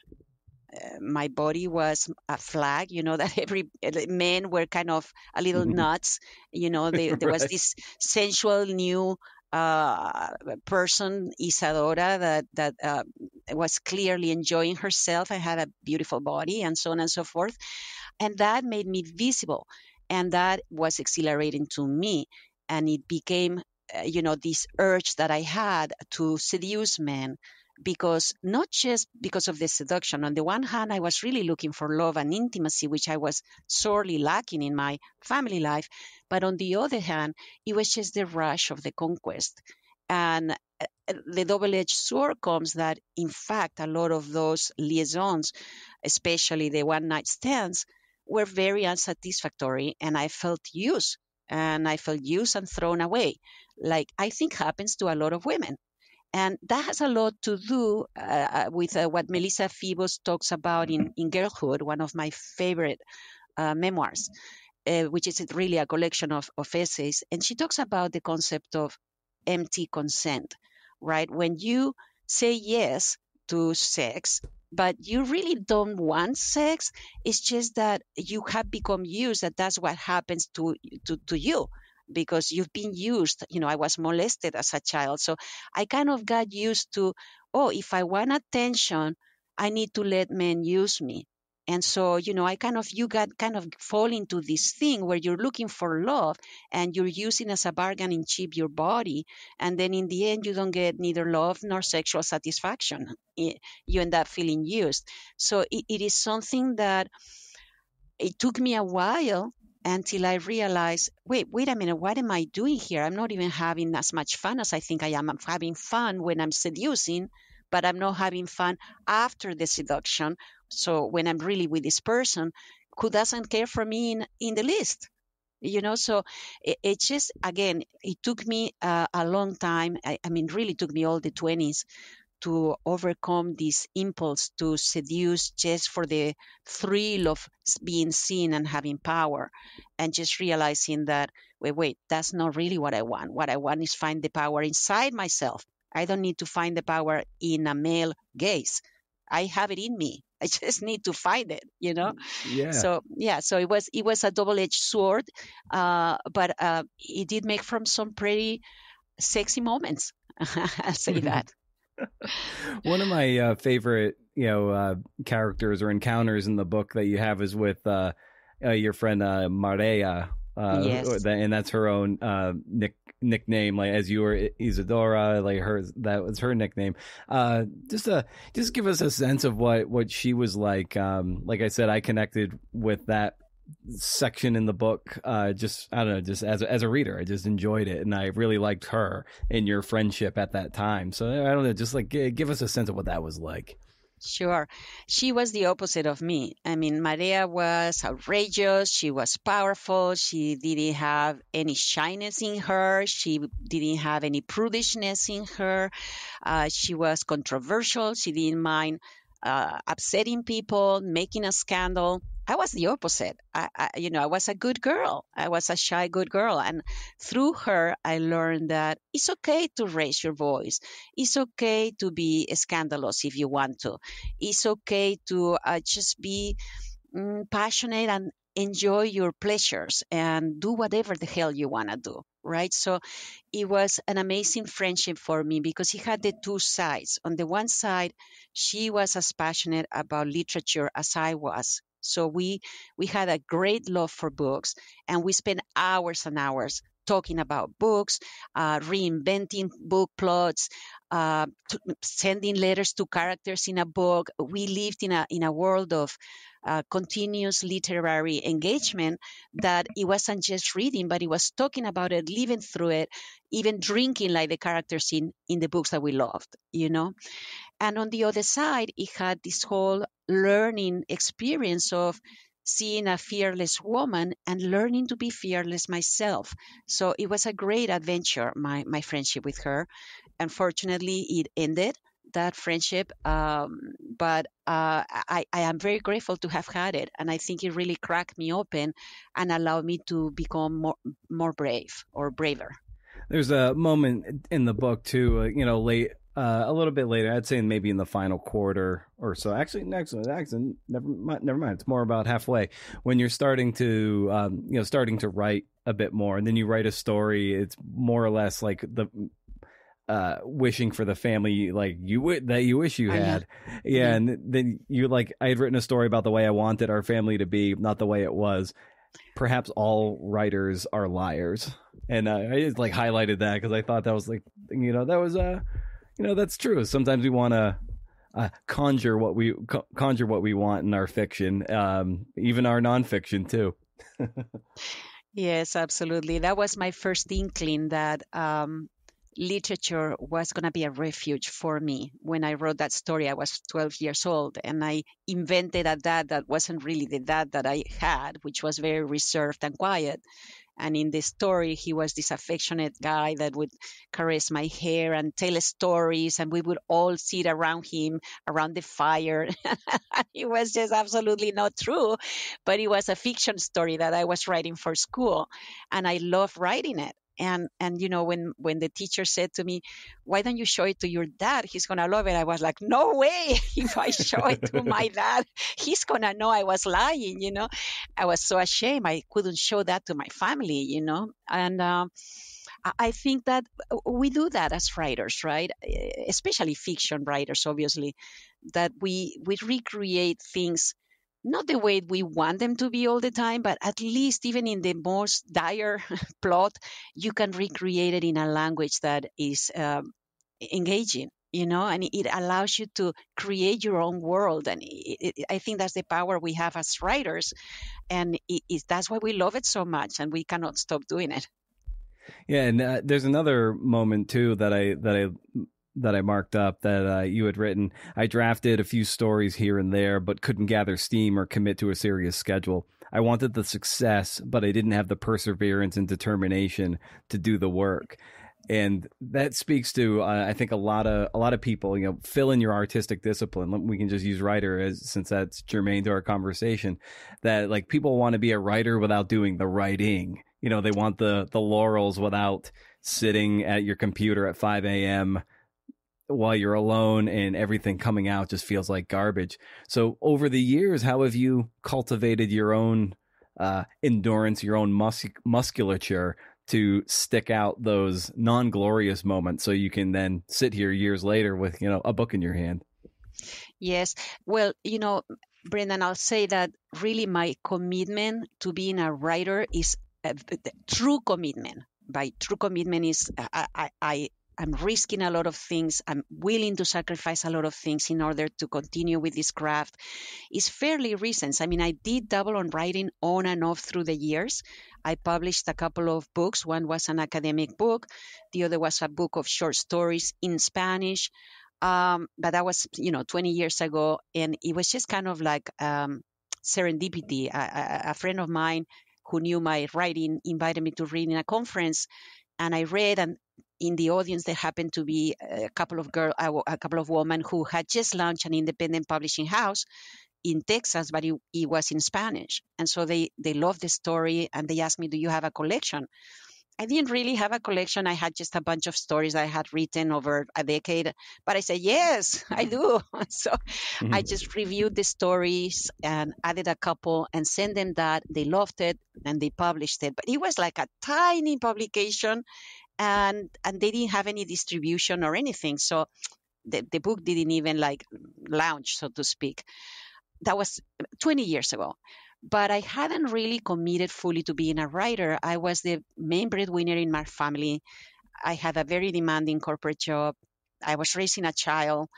[SPEAKER 2] my body was a flag, that every men were kind of a little nuts. There was this sensual new person, Isadora, that was clearly enjoying herself and had a beautiful body, and so on and so forth. And that made me visible, and that was exhilarating to me. And it became, this urge that I had to seduce men, because not just because of the seduction. On the one hand, I was really looking for love and intimacy, which I was sorely lacking in my family life. But on the other hand, it was just the rush of the conquest. And the double-edged sword comes that, in fact, a lot of those liaisons, especially the one-night stands, were very unsatisfactory, and I felt used. and I felt used and thrown away, like I think happens to a lot of women. And that has a lot to do with what Melissa Phoebus talks about in Girlhood, one of my favorite memoirs, which is really a collection of essays. And she talks about the concept of empty consent, right? When you say yes to sex, but you really don't want sex, it's just that you have become used, that that's what happens to you because you've been used. I was molested as a child. So I kind of got used to, oh, if I want attention, I need to let men use me. And so, you got kind of fall into this thing where you're looking for love and you're using as a bargaining chip your body. And then in the end, you don't get neither love nor sexual satisfaction. You end up feeling used. So it is something that it took me a while until I realized, wait a minute, what am I doing here? I'm not even having as much fun as I think I am. I'm having fun when I'm seducing, but I'm not having fun after the seduction. So when I'm really with this person who doesn't care for me in the least, so it just, again, it took me a long time. I mean, really took me all the 20s to overcome this impulse to seduce just for the thrill of being seen and having power, and just realizing that, wait, that's not really what I want. What I want is find the power inside myself. I don't need to find the power in a male gaze. I have it in me. I just need to find it.
[SPEAKER 1] Yeah.
[SPEAKER 2] So yeah, so it was a double-edged sword, but it did make from some pretty sexy moments. I'll say that.
[SPEAKER 1] One of my favorite, characters or encounters in the book that you have is with your friend Marea,
[SPEAKER 2] Yes.
[SPEAKER 1] and that's her own nickname. Like as you were Isidora, like that was her nickname. Just give us a sense of what she was like. Like I said, I connected with that section in the book. Just I don't know, just as a reader, I just enjoyed it, and I really liked her and your friendship at that time. So I don't know, just like give us a sense of what that was like.
[SPEAKER 2] Sure. She was the opposite of me. I mean, Maria was outrageous. She was powerful. She didn't have any shyness in her. She didn't have any prudishness in her. She was controversial. She didn't mind upsetting people, making a scandal. I was the opposite. I was a good girl. I was a shy good girl, and through her, I learned that it's okay to raise your voice. It's okay to be scandalous if you want to. It's okay to just be passionate and enjoy your pleasures and do whatever the hell you want to do. Right. So it was an amazing friendship for me because he had the two sides. On the one side, she was as passionate about literature as I was. So we had a great love for books, and we spent hours and hours talking about books, reinventing book plots, sending letters to characters in a book. We lived in a world of continuous literary engagement, that it wasn't just reading, but it was talking about it, living through it, even drinking like the characters in the books that we loved. And on the other side, it had this whole learning experience of seeing a fearless woman and learning to be fearless myself. So it was a great adventure, my friendship with her. Unfortunately, it ended, that friendship, but I am very grateful to have had it, and I think it really cracked me open and allowed me to become more brave, or braver.
[SPEAKER 1] There's a moment in the book too, late, a little bit later. I'd say maybe in the final quarter or so. Actually, never mind. It's more about halfway when you're starting to write a bit more, and then you write a story. It's more or less like the wishing for the family like you wish you had. Yeah. And then you I had written a story about the way I wanted our family to be, not the way it was. Perhaps all writers are liars, and I just highlighted that because I thought that was that was that's true. Sometimes we want to conjure what we want in our fiction, even our nonfiction too.
[SPEAKER 2] Yes, absolutely. That was my first inkling that literature was going to be a refuge for me. When I wrote that story, I was 12 years old, and I invented a dad that wasn't really the dad that I had, which was very reserved and quiet. And in the story, he was this affectionate guy that would caress my hair and tell stories, and we would all sit around him, around the fire. It was just absolutely not true, but it was a fiction story that I was writing for school, and I loved writing it. And when the teacher said to me, why don't you show it to your dad, he's gonna love it, I was like, no way. If I show it to my dad, he's gonna know I was lying. I was so ashamed I couldn't show that to my family. And I think that we do that as writers, right? Especially fiction writers, obviously, that we recreate things not the way we want them to be all the time, but at least even in the most dire plot, you can recreate it in a language that is engaging, and it allows you to create your own world. And I think that's the power we have as writers. And that's why we love it so much, and we cannot stop doing it.
[SPEAKER 1] Yeah, and there's another moment too that I marked up that you had written. I drafted a few stories here and there, but couldn't gather steam or commit to a serious schedule. I wanted the success, but I didn't have the perseverance and determination to do the work. And that speaks to, I think, a lot of people, fill in your artistic discipline. We can just use writer since that's germane to our conversation, that like people want to be a writer without doing the writing. They want the laurels without sitting at your computer at 5 a.m. while you're alone and everything coming out just feels like garbage. So over the years, how have you cultivated your own endurance, your own musculature to stick out those non-glorious moments so you can then sit here years later with, a book in your hand?
[SPEAKER 2] Yes. Well, Brendan, I'll say that really my commitment to being a writer is true commitment. By true commitment is I'm risking a lot of things. I'm willing to sacrifice a lot of things in order to continue with this craft. It's fairly recent. I mean, I did double on writing on and off through the years. I published a couple of books. One was an academic book. The other was a book of short stories in Spanish. But that was, 20 years ago. And it was just kind of like serendipity. A friend of mine who knew my writing invited me to read in a conference. And I read, and in the audience there happened to be a couple of women who had just launched an independent publishing house in Texas, but it was in Spanish. And so they loved the story, and they asked me, do you have a collection? I didn't really have a collection. I had just a bunch of stories I had written over a decade. But I said, yes, I do. So I just reviewed the stories and added a couple and sent them that. They loved it, and they published it. But it was like a tiny publication, and they didn't have any distribution or anything. So the book didn't even launch, so to speak. That was 20 years ago. But I hadn't really committed fully to being a writer. I was the main breadwinner in my family. I had a very demanding corporate job. I was raising a child.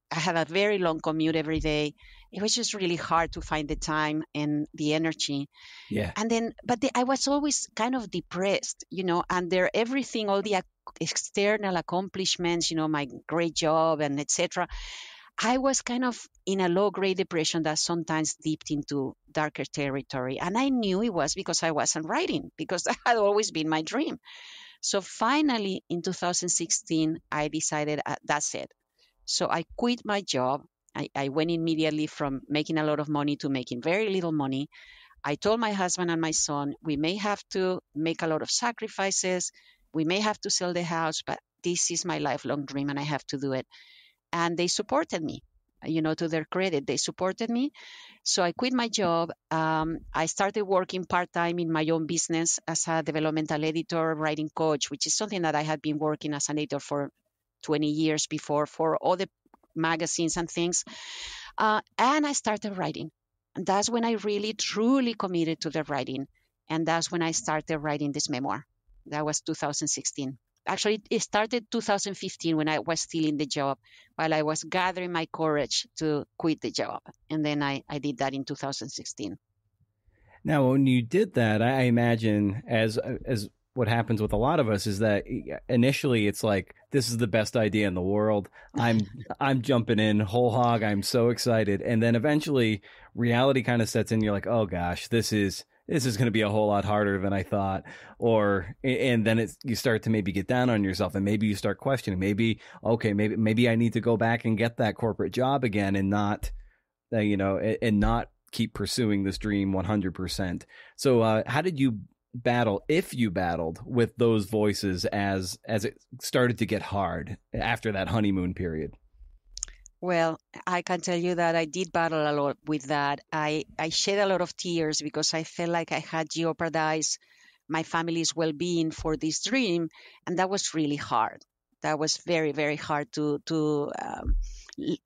[SPEAKER 2] I had a very long commute every day. It was just really hard to find the time and the energy.
[SPEAKER 1] Yeah.
[SPEAKER 2] And then, I was always kind of depressed, under everything, all the external accomplishments, my great job and etc. I was kind of in a low-grade depression that sometimes dipped into darker territory. And I knew it was because I wasn't writing, because that had always been my dream. So finally, in 2016, I decided that's it. So I quit my job. I went immediately from making a lot of money to making very little money. I told my husband and my son, we may have to make a lot of sacrifices. We may have to sell the house, but this is my lifelong dream and I have to do it. And they supported me, to their credit, they supported me. So I quit my job. I started working part-time in my own business as a developmental editor, writing coach, which is something that I had been working as an editor for 20 years before for other magazines and things. And I started writing. And that's when I really, truly committed to the writing. And that's when I started writing this memoir. That was 2016. Actually, it started 2015 when I was still in the job, while I was gathering my courage to quit the job. And then I did that in 2016.
[SPEAKER 1] Now, when you did that, I imagine as what happens with a lot of us is that initially it's like, this is the best idea in the world. I'm jumping in whole hog. I'm so excited. And then eventually reality kind of sets in. You're like, oh gosh, this is this is going to be a whole lot harder than I thought. And then you start to maybe get down on yourself, and maybe you start questioning, maybe I need to go back and get that corporate job again and not, and not keep pursuing this dream 100%. So how did you battle, if you battled with those voices as it started to get hard after that honeymoon period?
[SPEAKER 2] Well, I can tell you that I did battle a lot with that. I shed a lot of tears because I felt like I had jeopardized my family's well-being for this dream, and that was really hard. That was very, very hard to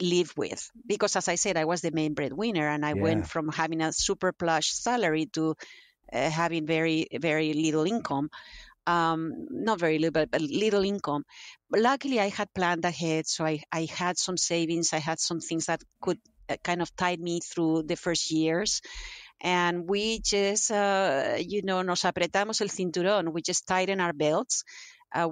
[SPEAKER 2] live with, because, as I said, I was the main breadwinner, and I went from having a super plush salary to having very, very little income. Not very little, but little income. But luckily, I had planned ahead, so I had some savings. I had some things that could kind of tide me through the first years. And we just, nos apretamos el cinturón. We just tightened our belts.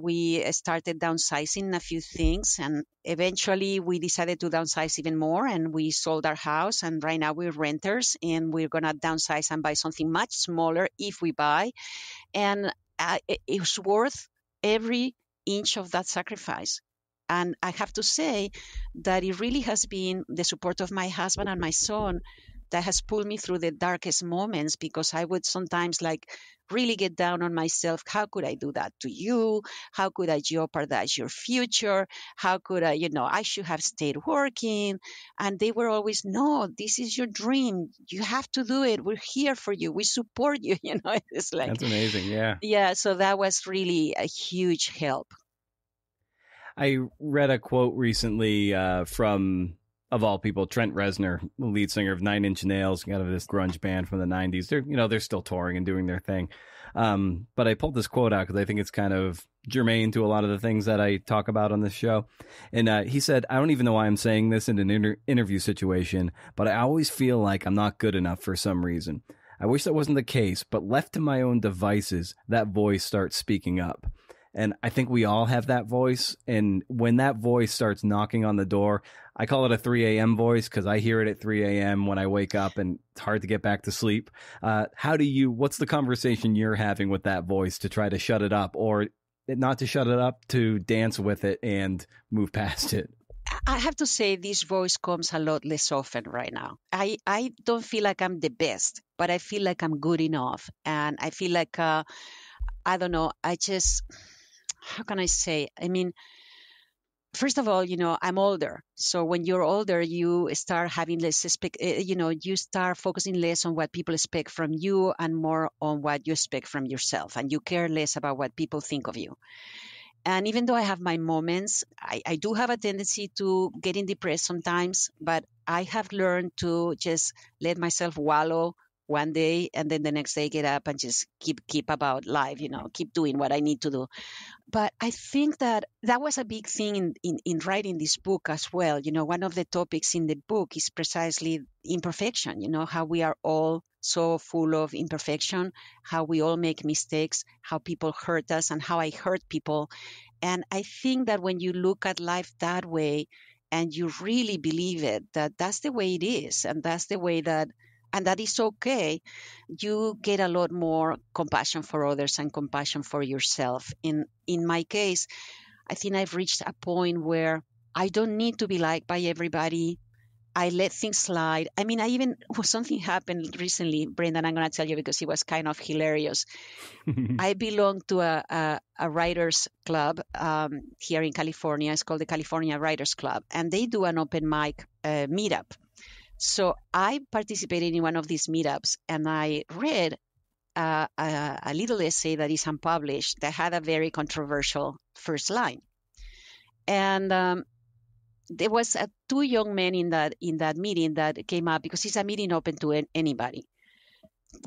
[SPEAKER 2] We started downsizing a few things, and eventually we decided to downsize even more, and we sold our house. And right now we're renters, and we're going to downsize and buy something much smaller if we buy. And it was worth every inch of that sacrifice. And I have to say that it really has been the support of my husband and my son that has pulled me through the darkest moments, because I would sometimes really get down on myself. How could I do that to you? How could I jeopardize your future? How could I should have stayed working. And they were always, no, this is your dream. You have to do it. We're here for you. We support you. It's like,
[SPEAKER 1] that's amazing. Yeah.
[SPEAKER 2] Yeah. So that was really a huge help.
[SPEAKER 1] I read a quote recently from, of all people, Trent Reznor, the lead singer of Nine Inch Nails, out of this grunge band from the 90s. They're still touring and doing their thing. But I pulled this quote out because I think it's kind of germane to a lot of the things that I talk about on this show. And he said, I don't even know why I'm saying this in an interview situation, but I always feel like I'm not good enough for some reason. I wish that wasn't the case, but left to my own devices, that voice starts speaking up. And I think we all have that voice. And when that voice starts knocking on the door, I call it a 3 a.m. voice because I hear it at 3 a.m. when I wake up and it's hard to get back to sleep. What's the conversation you're having with that voice to try to shut it up, or not to shut it up, to dance with it and move past it?
[SPEAKER 2] I have to say this voice comes a lot less often right now. I don't feel like I'm the best, but I feel like I'm good enough. And I feel like, I don't know, how can I say? I mean, first of all, I'm older. So when you're older, you start having less, you start focusing less on what people expect from you and more on what you expect from yourself. And you care less about what people think of you. And even though I have my moments, I do have a tendency to getting depressed sometimes, but I have learned to just let myself wallow one day, and then the next day get up and just keep about life, keep doing what I need to do. But I think that was a big thing in writing this book as well. One of the topics in the book is precisely imperfection, how we are all so full of imperfection, how we all make mistakes, how people hurt us, and how I hurt people. And I think that when you look at life that way and you really believe it, that's the way it is, and that's the way that, and that is okay, you get a lot more compassion for others and compassion for yourself. In my case, I think I've reached a point where I don't need to be liked by everybody. I let things slide. I mean, something happened recently, Brendan, I'm going to tell you because it was kind of hilarious. I belong to a writers club here in California. It's called the California Writers Club, and they do an open mic meetup. So I participated in one of these meetups, and I read a little essay that is unpublished that had a very controversial first line. And there was two young men in that meeting that came up, because it's a meeting open to anybody,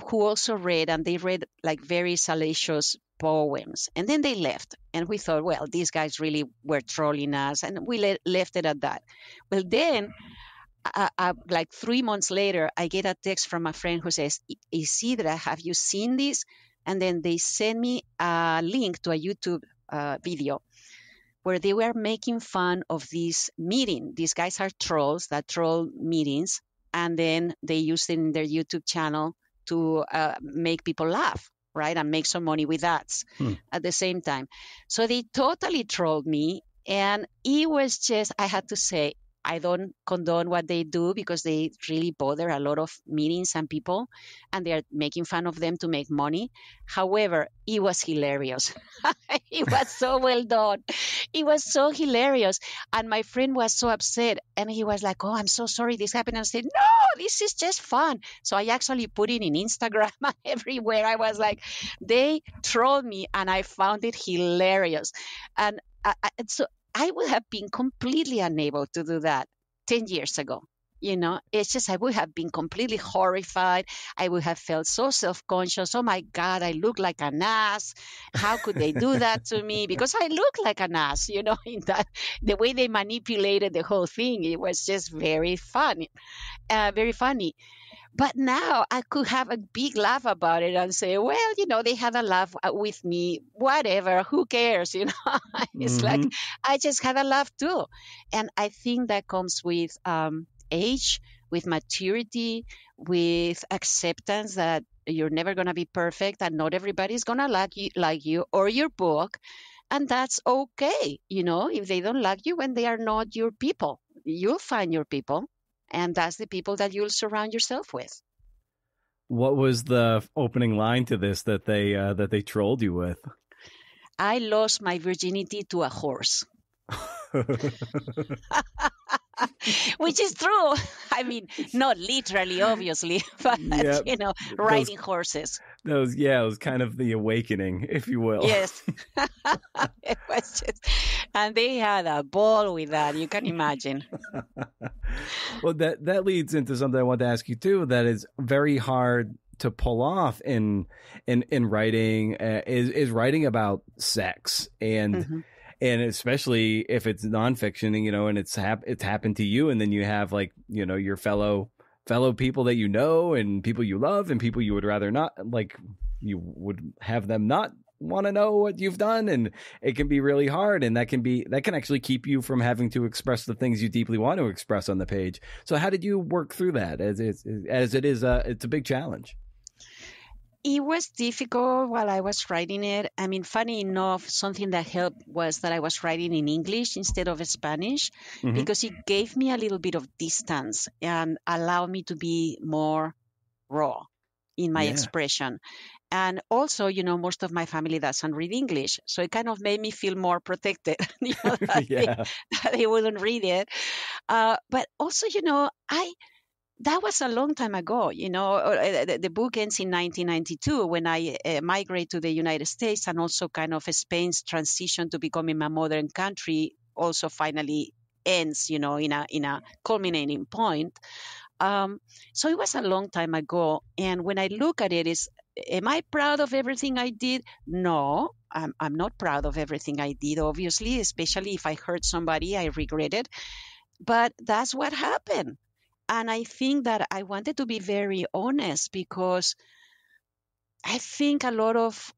[SPEAKER 2] who also read, and they read like very salacious poems. And then they left, and we thought, well, these guys really were trolling us, and we left it at that. Well, then like 3 months later, I get a text from a friend who says, Isidra, have you seen this? And then they sent me a link to a YouTube video where they were making fun of this meeting. These guys are trolls that troll meetings, and then they use it in their YouTube channel to make people laugh, right, and make some money with ads at the same time. So they totally trolled me, and it was just, I had to say, I don't condone what they do because they really bother a lot of meetings and people, and they are making fun of them to make money. However, it was hilarious. It was so well done. It was so hilarious. And my friend was so upset, and he was like, "Oh, I'm so sorry this happened." And I said, "No, this is just fun." So I actually put it in Instagram and everywhere. I was like, they trolled me, and I found it hilarious. And so I would have been completely unable to do that 10 years ago. It's just I would have been completely horrified. I would have felt so self-conscious. Oh my God, I look like an ass. How could they do that to me? Because I look like an ass, in that the way they manipulated the whole thing. It was just very funny, very funny. But now I could have a big laugh about it and say, well, they had a laugh with me, whatever, who cares? It's like, I just had a laugh too. And I think that comes with age, with maturity, with acceptance that you're never going to be perfect and not everybody's going to like you or your book. And that's okay. If they don't like you when they are not your people, you'll find your people. And that's the people that you'll surround yourself with.
[SPEAKER 1] What was the opening line to this that they trolled you with?
[SPEAKER 2] I lost my virginity to a horse. Which is true. I mean, not literally, obviously, but, riding horses.
[SPEAKER 1] It was kind of the awakening, if you will.
[SPEAKER 2] Yes. It was just, and they had a ball with that. You can imagine.
[SPEAKER 1] Well, that leads into something I want to ask you too, that is very hard to pull off in writing, is writing about sex. And and especially if it's nonfiction, and it's happened to you, and then you have your fellow people that and people you love and people you would rather not, you would have them not want to know what you've done, and it can be really hard, and that can actually keep you from having to express the things you deeply want to express on the page. So how did you work through that? As it is, it's a big challenge.
[SPEAKER 2] It was difficult while I was writing it. I mean, funny enough, something that helped was that I was writing in English instead of Spanish, because it gave me a little bit of distance and allowed me to be more raw in my expression. And also, most of my family doesn't read English. So it kind of made me feel more protected, that they wouldn't read it. But also, that was a long time ago. The book ends in 1992 when I migrate to the United States, and also kind of Spain's transition to becoming a modern country also finally ends, in a culminating point. So it was a long time ago. And when I look at it, am I proud of everything I did? No, I'm not proud of everything I did, obviously, especially if I hurt somebody, I regret it. But that's what happened. And I think that I wanted to be very honest, because I think a lot of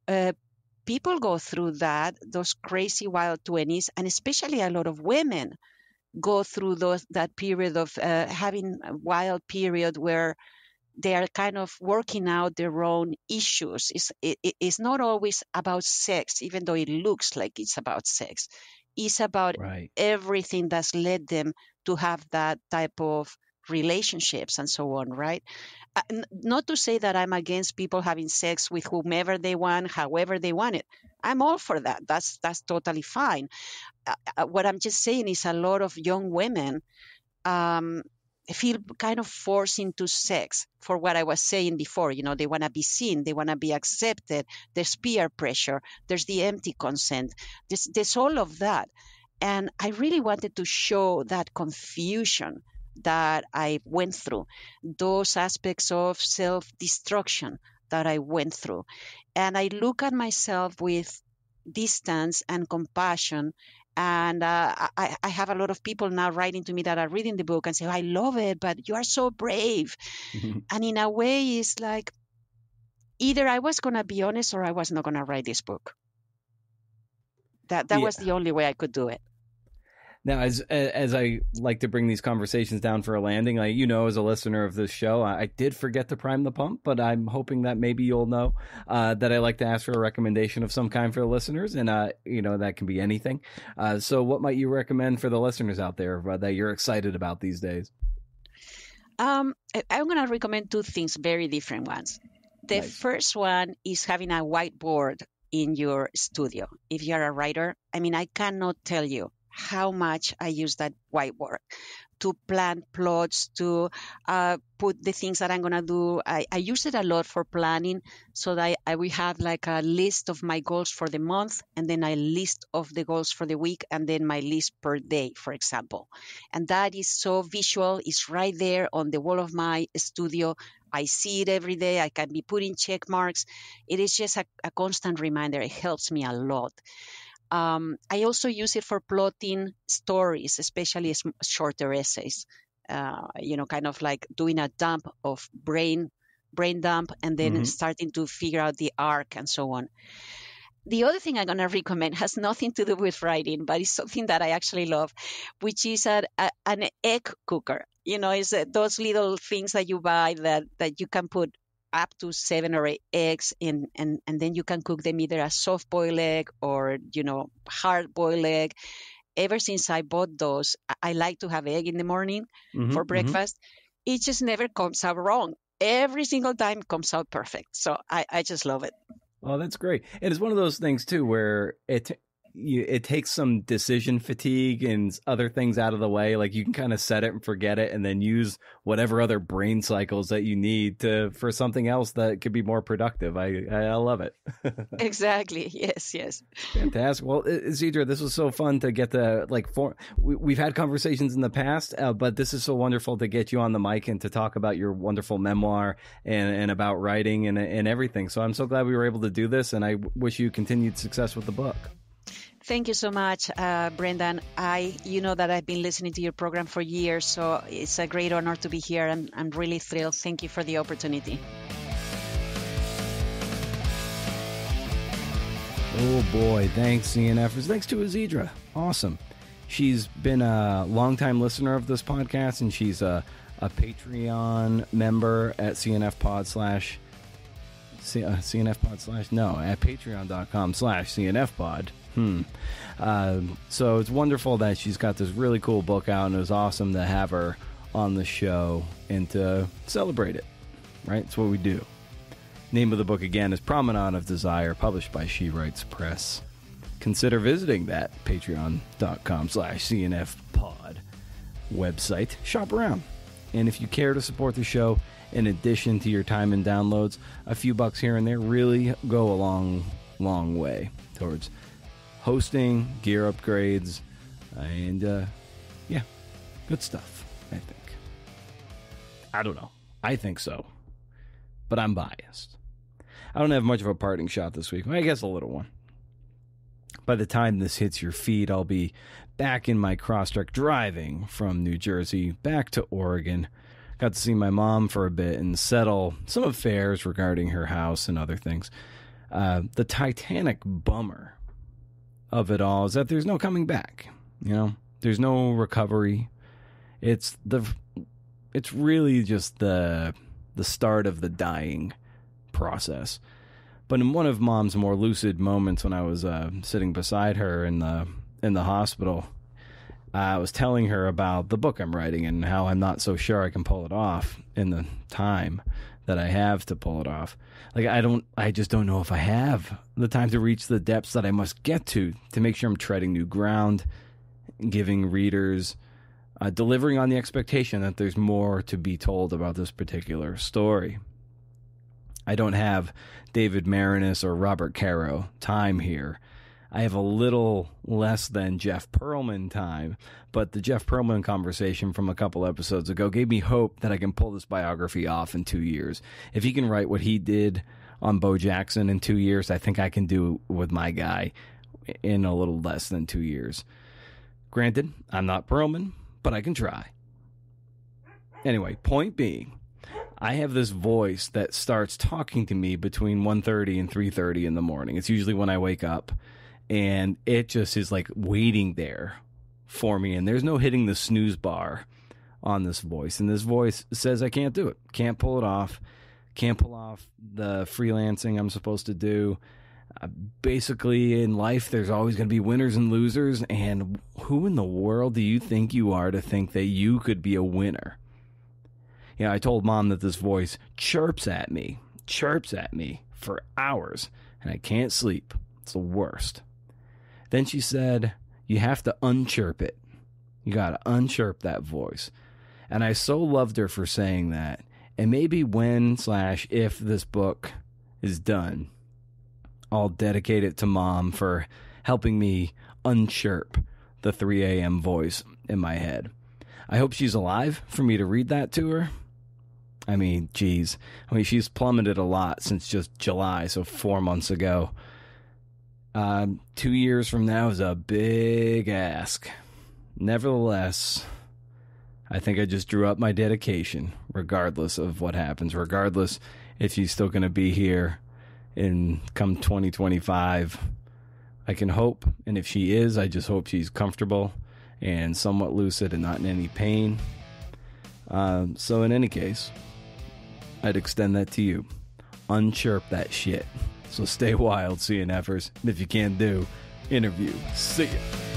[SPEAKER 2] people go through those crazy wild 20s, and especially a lot of women go through that period of having a wild period where they are kind of working out their own issues. It's not always about sex, even though it looks like it's about sex. It's about everything that's led them to have that type of relationships and so on, right? Not to say that I'm against people having sex with whomever they want, however they want it. I'm all for that. That's totally fine. What I'm just saying is a lot of young women feel kind of forced into sex for what I was saying before. They want to be seen, they want to be accepted. There's peer pressure, there's the empty consent, there's all of that. And I really wanted to show that confusion that I went through, those aspects of self-destruction that I went through. And I look at myself with distance and compassion. And I have a lot of people now writing to me that are reading the book and say, I love it, but you are so brave. And in a way, it's like, either I was going to be honest or I was not going to write this book. That was the only way I could do it.
[SPEAKER 1] Now, as I like to bring these conversations down for a landing, like, as a listener of this show, I did forget to prime the pump, but I'm hoping that maybe you'll know that I like to ask for a recommendation of some kind for the listeners, and that can be anything. So, what might you recommend for the listeners out there that you're excited about these days?
[SPEAKER 2] I'm going to recommend two things, very different ones. The
[SPEAKER 1] Nice.
[SPEAKER 2] first one is having a whiteboard in your studio. If you're a writer, I cannot tell you how much I use that whiteboard to plan plots, to put the things that I'm going to do. I use it a lot for planning, so that I will have like a list of my goals for the month, and then a list of the goals for the week, and then my list per day, for example. And that is so visual. It's right there on the wall of my studio. I see it every day. I can be putting check marks. It is just a constant reminder. It helps me a lot. I also use it for plotting stories, especially shorter essays. Kind of like doing a dump of brain dump, and then starting to figure out the arc and so on. The other thing I'm going to recommend has nothing to do with writing, but it's something that I actually love, which is an egg cooker. It's those little things that you buy that you can put up to 7 or 8 eggs in, and then you can cook them either a soft boiled egg or, hard boiled egg. Ever since I bought those, I like to have egg in the morning for breakfast. It just never comes out wrong. Every single time it comes out perfect. So I just love it.
[SPEAKER 1] Oh, that's great. And it's one of those things, too, where it takes some decision fatigue and other things out of the way. Like, you can kind of set it and forget it, and then use whatever other brain cycles that you need for something else that could be more productive. I love it.
[SPEAKER 2] Exactly. Yes.
[SPEAKER 1] Fantastic. Well, Isidra, this was so fun to get to we've had conversations in the past, but this is so wonderful to get you on the mic and to talk about your wonderful memoir and about writing and everything. So I'm so glad we were able to do this, and I wish you continued success with the book.
[SPEAKER 2] Thank you so much, Brendan. You know that I've been listening to your program for years, so it's a great honor to be here. I'm really thrilled. Thank you for the opportunity.
[SPEAKER 1] Oh boy, thanks CNFers. Thanks to Isidra. Awesome. She's been a longtime listener of this podcast, and she's a Patreon member at CNFpod at patreon.com/CNFpod. So it's wonderful that she's got this really cool book out, and it was awesome to have her on the show and to celebrate it, right? It's what we do. Name of the book again is Promenade of Desire, published by She Writes Press. Consider visiting that patreon.com/CNFpod website. Shop around. And if you care to support the show, in addition to your time and downloads, a few bucks here and there really go a long way towards hosting, gear upgrades, and good stuff, I think. I don't know. I think so. But I'm biased. I don't have much of a parting shot this week. I guess a little one. By the time this hits your feed, I'll be back in my crosstrek driving from New Jersey back to Oregon. Got to see my mom for a bit and settle some affairs regarding her house and other things. The Titanic bummer of it all is that there's no coming back. There's no recovery. It's really just the start of the dying process. But in one of Mom's more lucid moments, when I was sitting beside her in the hospital, I was telling her about the book I'm writing and how I'm not so sure I can pull it off in the time that I have to pull it off. Like, I just don't know if I have the time to reach the depths that I must get to make sure I'm treading new ground, giving readers, delivering on the expectation that there's more to be told about this particular story. I don't have David Marinis or Robert Caro time here. I have a little less than Jeff Pearlman time, but the Jeff Pearlman conversation from a couple episodes ago gave me hope that I can pull this biography off in 2 years. If he can write what he did on Bo Jackson in 2 years, I think I can do it with my guy in a little less than 2 years. Granted, I'm not Pearlman, but I can try. Anyway, point being, I have this voice that starts talking to me between 1:30 and 3:30 in the morning. It's usually when I wake up. And it just is like waiting there for me, and there's no hitting the snooze bar on this voice. And this voice says I can't do it. Can't pull it off. Can't pull off the freelancing I'm supposed to do. Basically, in life, there's always going to be winners and losers. And who in the world do you think you are to think that you could be a winner? I told Mom that this voice chirps at me for hours, and I can't sleep. It's the worst. Then she said, you have to unchirp it. You got to unchirp that voice. And I so loved her for saying that. And maybe when/if this book is done, I'll dedicate it to Mom for helping me unchirp the 3 a.m. voice in my head. I hope she's alive for me to read that to her. I mean, geez. She's plummeted a lot since just July, so 4 months ago. 2 years from now is a big ask. Nevertheless, I think I just drew up my dedication, regardless of what happens, regardless if she's still going to be here in come 2025. I can hope, and if she is, I just hope she's comfortable and somewhat lucid and not in any pain. So in any case, I'd extend that to you. Unchirp that shit. So stay wild, CNFers. And if you can't do, interview. See ya.